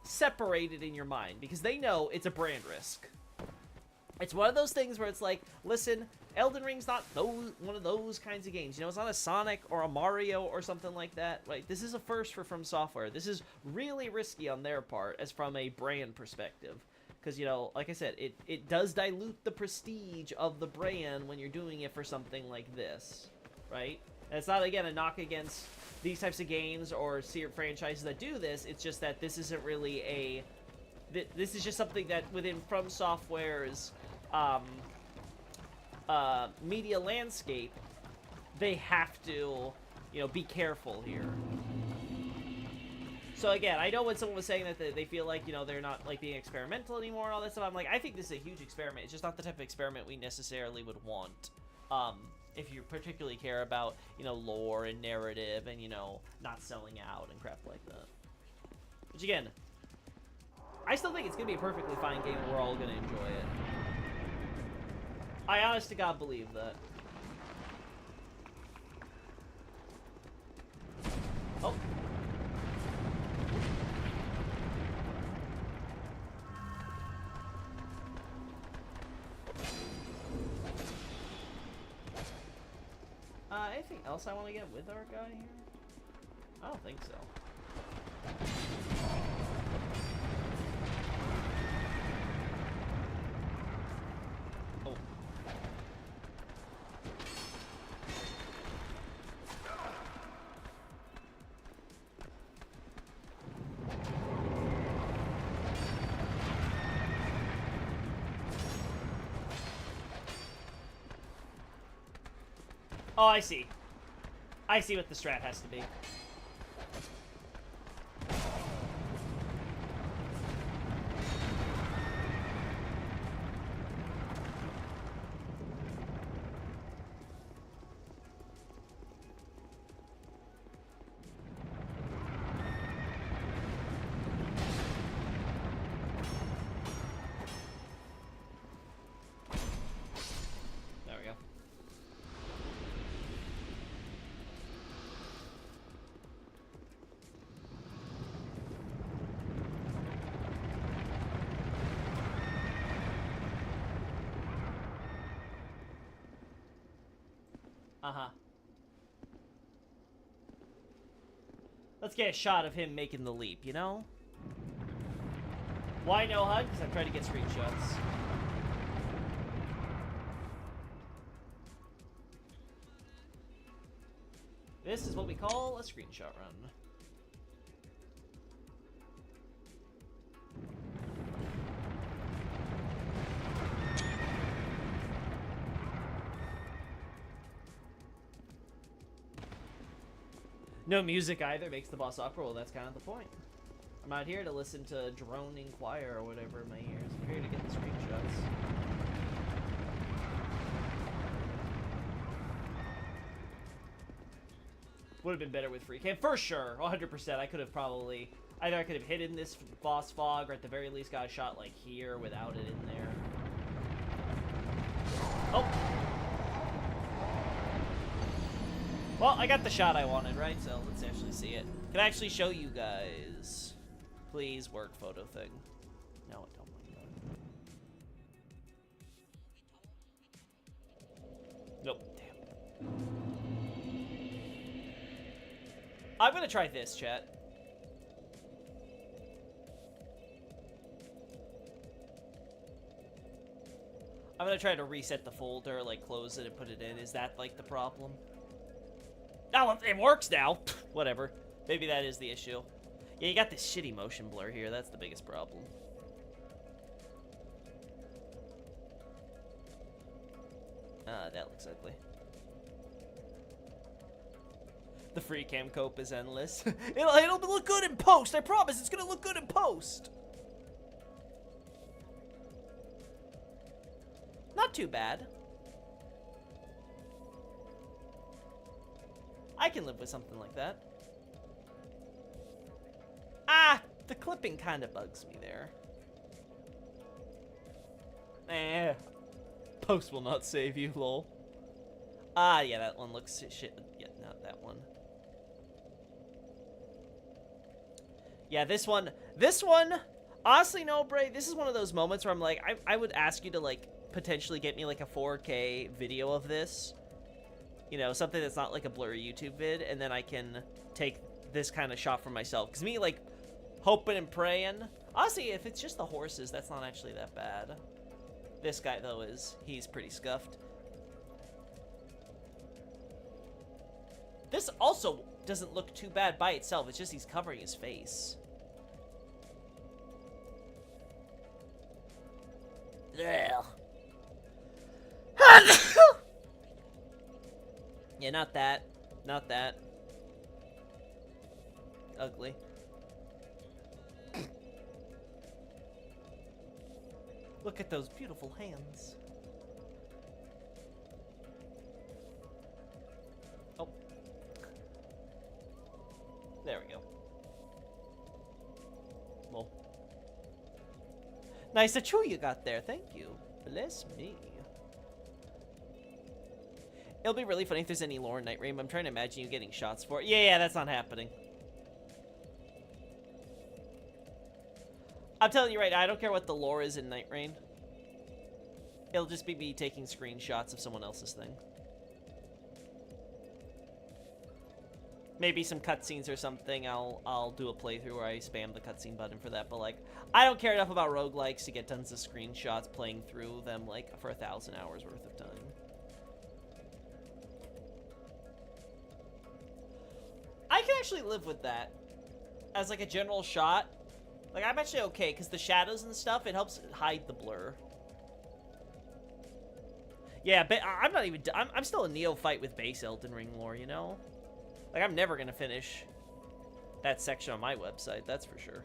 separate it in your mind, because they know it's a brand risk. It's one of those things where it's like, listen, Elden Ring's not one of those kinds of games. You know, it's not a Sonic or a Mario or something like that. Right? This is a first for From Software. This is really risky on their part as from a brand perspective. Because, you know, like I said, it does dilute the prestige of the brand when you're doing it for something like this. Right? And it's not, again, a knock against these types of games or franchises that do this. It's just that this isn't really a... This is just something that within From Software's media landscape, they have to, you know, be careful here. So again, I know when someone was saying that they feel like, you know, they're not like being experimental anymore and all that stuff, I'm like, I think this is a huge experiment. It's just not the type of experiment we necessarily would want. If you particularly care about, you know, lore and narrative and, you know, not selling out and crap like that. Which again, I still think it's going to be a perfectly fine game and we're all going to enjoy it. I honest to God believe that. Oh. Anything else I want to get with our guy here? I don't think so. Oh. Oh, I see. I see what the strat has to be. Uh-huh. Let's get a shot of him making the leap, you know? Why no HUD? Because I'm trying to get screenshots. This is what we call a screenshot run. No music either makes the boss awkward. Well, that's kind of the point. I'm not here to listen to droning choir or whatever in my ears. I'm here to get the screenshots. Would have been better with free cam. For sure. 100%. I could have probably... Either I could have hidden this boss fog or at the very least got a shot like here without it in there. Oh! Well, I got the shot I wanted, right? So let's actually see it. Can I actually show you guys? Please work photo thing. No, it don't want to. Nope. Damn. I'm gonna try this, chat. I'm gonna try to reset the folder, like close it and put it in. Is that like the problem? Oh, it works now. Whatever. Maybe that is the issue. Yeah, you got this shitty motion blur here. That's the biggest problem. That looks ugly. The free cam cope is endless. it'll look good in post. I promise. It's gonna look good in post. Not too bad. I can live with something like that. Ah, the clipping kind of bugs me there. Eh. Post will not save you, lol. Ah, yeah, that one looks shit. Yeah, not that one. Yeah, this one, honestly, no, Bray, this is one of those moments where I'm like, I would ask you to, like, potentially get me, like, a 4K video of this. You know, something that's not, like, a blurry YouTube vid, and then I can take this kind of shot for myself. Because me, like, hoping and praying. Honestly, if it's just the horses, that's not actually that bad. This guy, though, he's pretty scuffed. This also doesn't look too bad by itself. It's just he's covering his face. Yeah, not that. Not that. Ugly. Look at those beautiful hands. Oh. There we go. Well. Nice to chew you got there. Thank you. Bless me. It'll be really funny if there's any lore in Night Rain. I'm trying to imagine you getting shots for it. Yeah, that's not happening. I'm telling you right now, I don't care what the lore is in Night Rain. It'll just be me taking screenshots of someone else's thing. Maybe some cutscenes or something. I'll do a playthrough where I spam the cutscene button for that. But like, I don't care enough about roguelikes to get tons of screenshots playing through them like for 1,000 hours worth of time. I can actually live with that as like a general shot. Like, I'm actually okay, because the shadows and stuff, it helps hide the blur. Yeah, but I'm not even... I'm still a neophyte with base Elden Ring lore, you know? Like, I'm never going to finish that section on my website, that's for sure.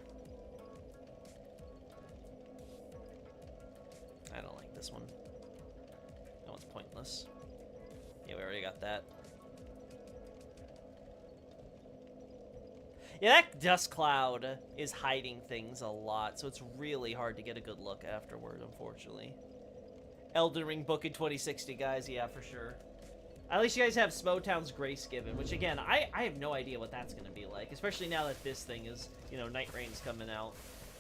I don't like this one. That one's pointless. Yeah, we already got that. Yeah, that dust cloud is hiding things a lot, so it's really hard to get a good look afterward, unfortunately. Elden Ring book in 2060, guys, yeah, for sure. At least you guys have Smotown's Grace Given, which, again, I have no idea what that's going to be like, especially now that this thing is, you know, Night Rain's coming out.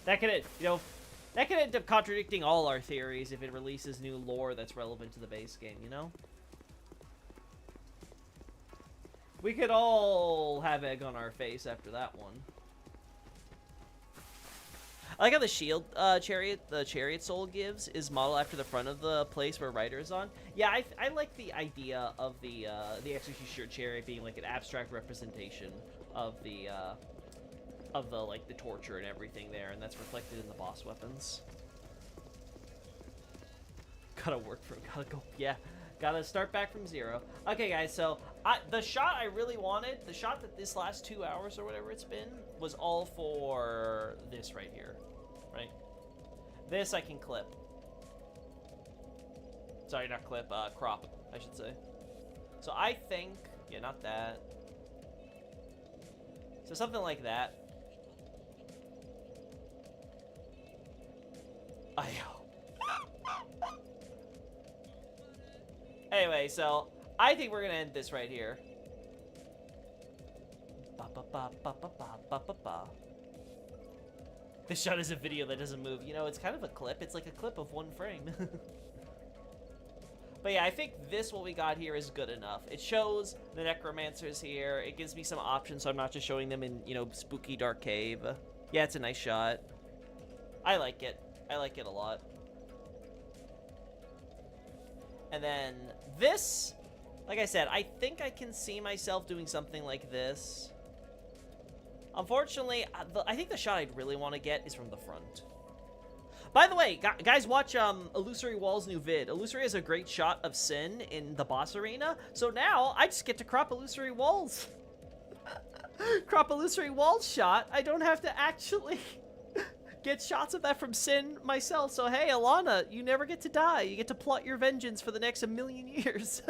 That could, you know, that could end up contradicting all our theories if it releases new lore that's relevant to the base game, you know? We could all have egg on our face after that one. I like how the shield chariot, the chariot soul gives, is modeled after the front of the place where Ryder is on. Yeah, I like the idea of the executioner chariot being like an abstract representation of the like the torture and everything there, and that's reflected in the boss weapons. Gotta go, yeah. Gotta start back from zero. Okay, guys, so the shot I really wanted, the shot that this last 2 hours or whatever it's been, was all for this right here, right? This I can clip. Sorry, not clip, crop, I should say. So I think, yeah, not that. So something like that. I hope. Anyway, so I think we're gonna end this right here. Ba ba ba ba ba ba ba ba ba. This shot is a video that doesn't move. You know, it's kind of a clip. It's like a clip of 1 frame. But yeah, I think this, what we got here, is good enough. It shows the necromancers here. It gives me some options, so I'm not just showing them in, you know, spooky dark cave. Yeah, it's a nice shot. I like it. I like it a lot. And then this, like I said, I think I can see myself doing something like this. Unfortunately, I think the shot I'd really want to get is from the front. By the way, guys, watch Illusory Wall's new vid. Illusory has a great shot of Sin in the boss arena, so now I just get to crop Illusory Wall's. Crop Illusory Wall's shot. I don't have to actually get shots of that from Sin myself. So hey, Alana, you never get to die. You get to plot your vengeance for the next 1,000,000 years.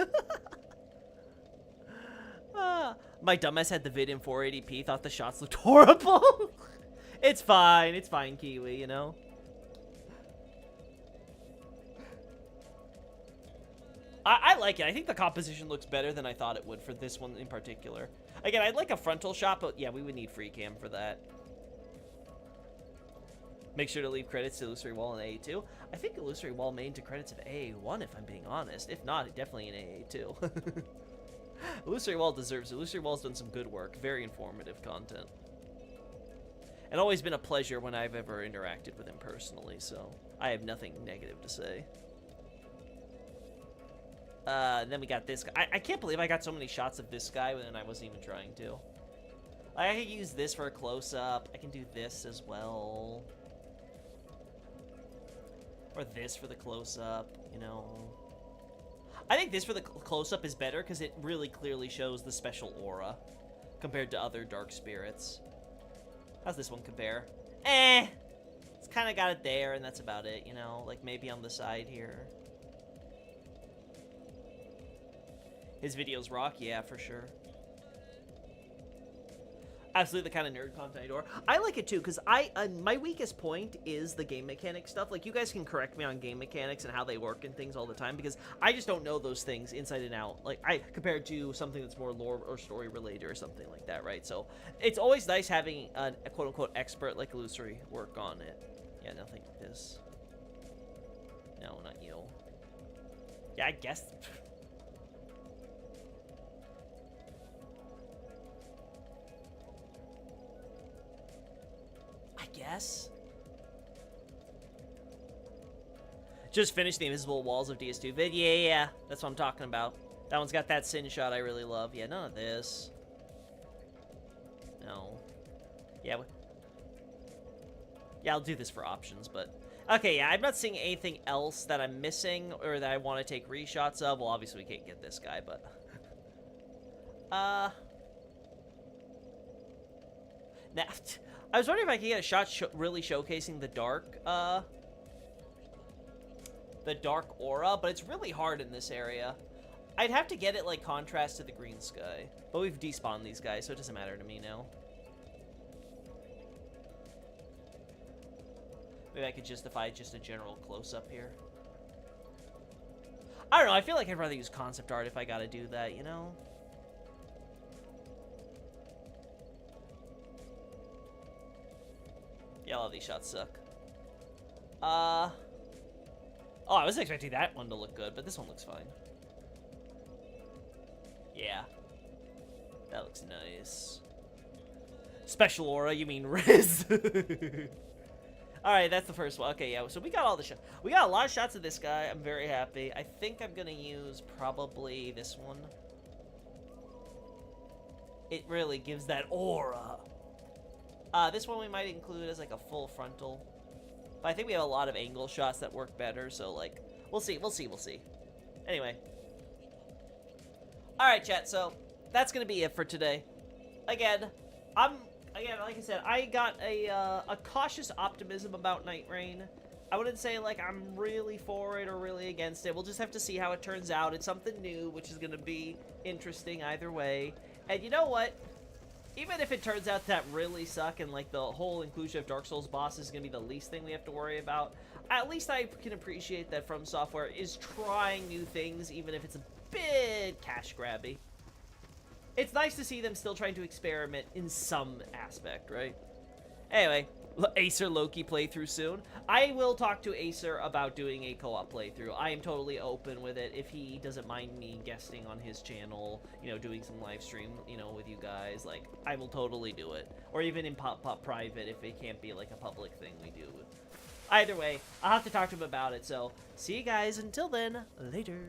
My dumbass had the vid in 480p, thought the shots looked horrible. It's fine, Kiwi, you know. I like it. I think the composition looks better than I thought it would for this one in particular. Again, I'd like a frontal shot, but yeah, we would need free cam for that. Make sure to leave credits to Illusory Wall and AA2. I think Illusory Wall made into credits of AA1, if I'm being honest. If not, definitely in AA2. Illusory Wall deserves it. Illusory Wall's done some good work. Very informative content. And always been a pleasure when I've ever interacted with him personally, so I have nothing negative to say. Then we got this guy. I can't believe I got so many shots of this guy and I wasn't even trying to. I can use this for a close-up. I can do this as well. Or this for the close-up, you know. I think this for the close-up is better because it really clearly shows the special aura compared to other Dark Spirits. How's this one compare? It's kind of got it there, and that's about it, you know? Like, maybe on the side here. His videos rock? Yeah, for sure. Absolutely the kind of nerd content I adore. I like it too, because my weakest point is the game mechanic stuff. Like, you guys can correct me on game mechanics and how they work and things all the time, because I just don't know those things inside and out. Like, compared to something that's more lore or story related or something like that, right? So, it's always nice having a quote-unquote expert like Illusory work on it. Yeah, nothing like this. No, not you. Yeah, I guess... Yes. Just finished the Invisible Walls of DS2 vid. Yeah, that's what I'm talking about. That one's got that Sin shot I really love. Yeah, none of this. No. Yeah. Yeah, I'll do this for options, but... Okay, yeah, I'm not seeing anything else that I'm missing or that I want to take reshots of. Well, obviously we can't get this guy, but... Now... I was wondering if I could get a shot really showcasing the dark aura, but it's really hard in this area. I'd have to get it like contrast to the green sky, but we've despawned these guys, so it doesn't matter to me now. Maybe I could justify just a general close-up here. I don't know, I feel like I'd rather use concept art if I gotta do that, you know? Yeah, all of these shots suck. Oh, I was expecting that one to look good, but this one looks fine. Yeah. looks nice. Special aura, you mean Riz? Alright, that's the first one. Okay, yeah, so we got all the shots. We got a lot of shots of this guy. I'm very happy. I think I'm gonna use probably this one. It really gives that aura. This one we might include as like a full frontal. But I think we have a lot of angle shots that work better, so like, we'll see. Anyway. Alright, chat, so that's gonna be it for today. Again, like I said, I got a cautious optimism about Night Rain. I wouldn't say, like, I'm really for it or really against it. We'll just have to see how it turns out. It's something new, which is going to be interesting either way. And you know what? Even if it turns out that really suck and, like, the whole inclusion of Dark Souls bosses is going to be the least thing we have to worry about, at least I can appreciate that From Software is trying new things, even if it's a bit cash grabby. It's nice to see them still trying to experiment in some aspect, right? Anyway, Acer Loki playthrough soon. I will talk to Acer about doing a co-op playthrough. I am totally open with it. If he doesn't mind me guesting on his channel, you know, doing some live stream, you know, with you guys, like, I will totally do it. Or even in pop private if it can't be, like, a public thing we do. Either way, I'll have to talk to him about it. So, see you guys until then. Later.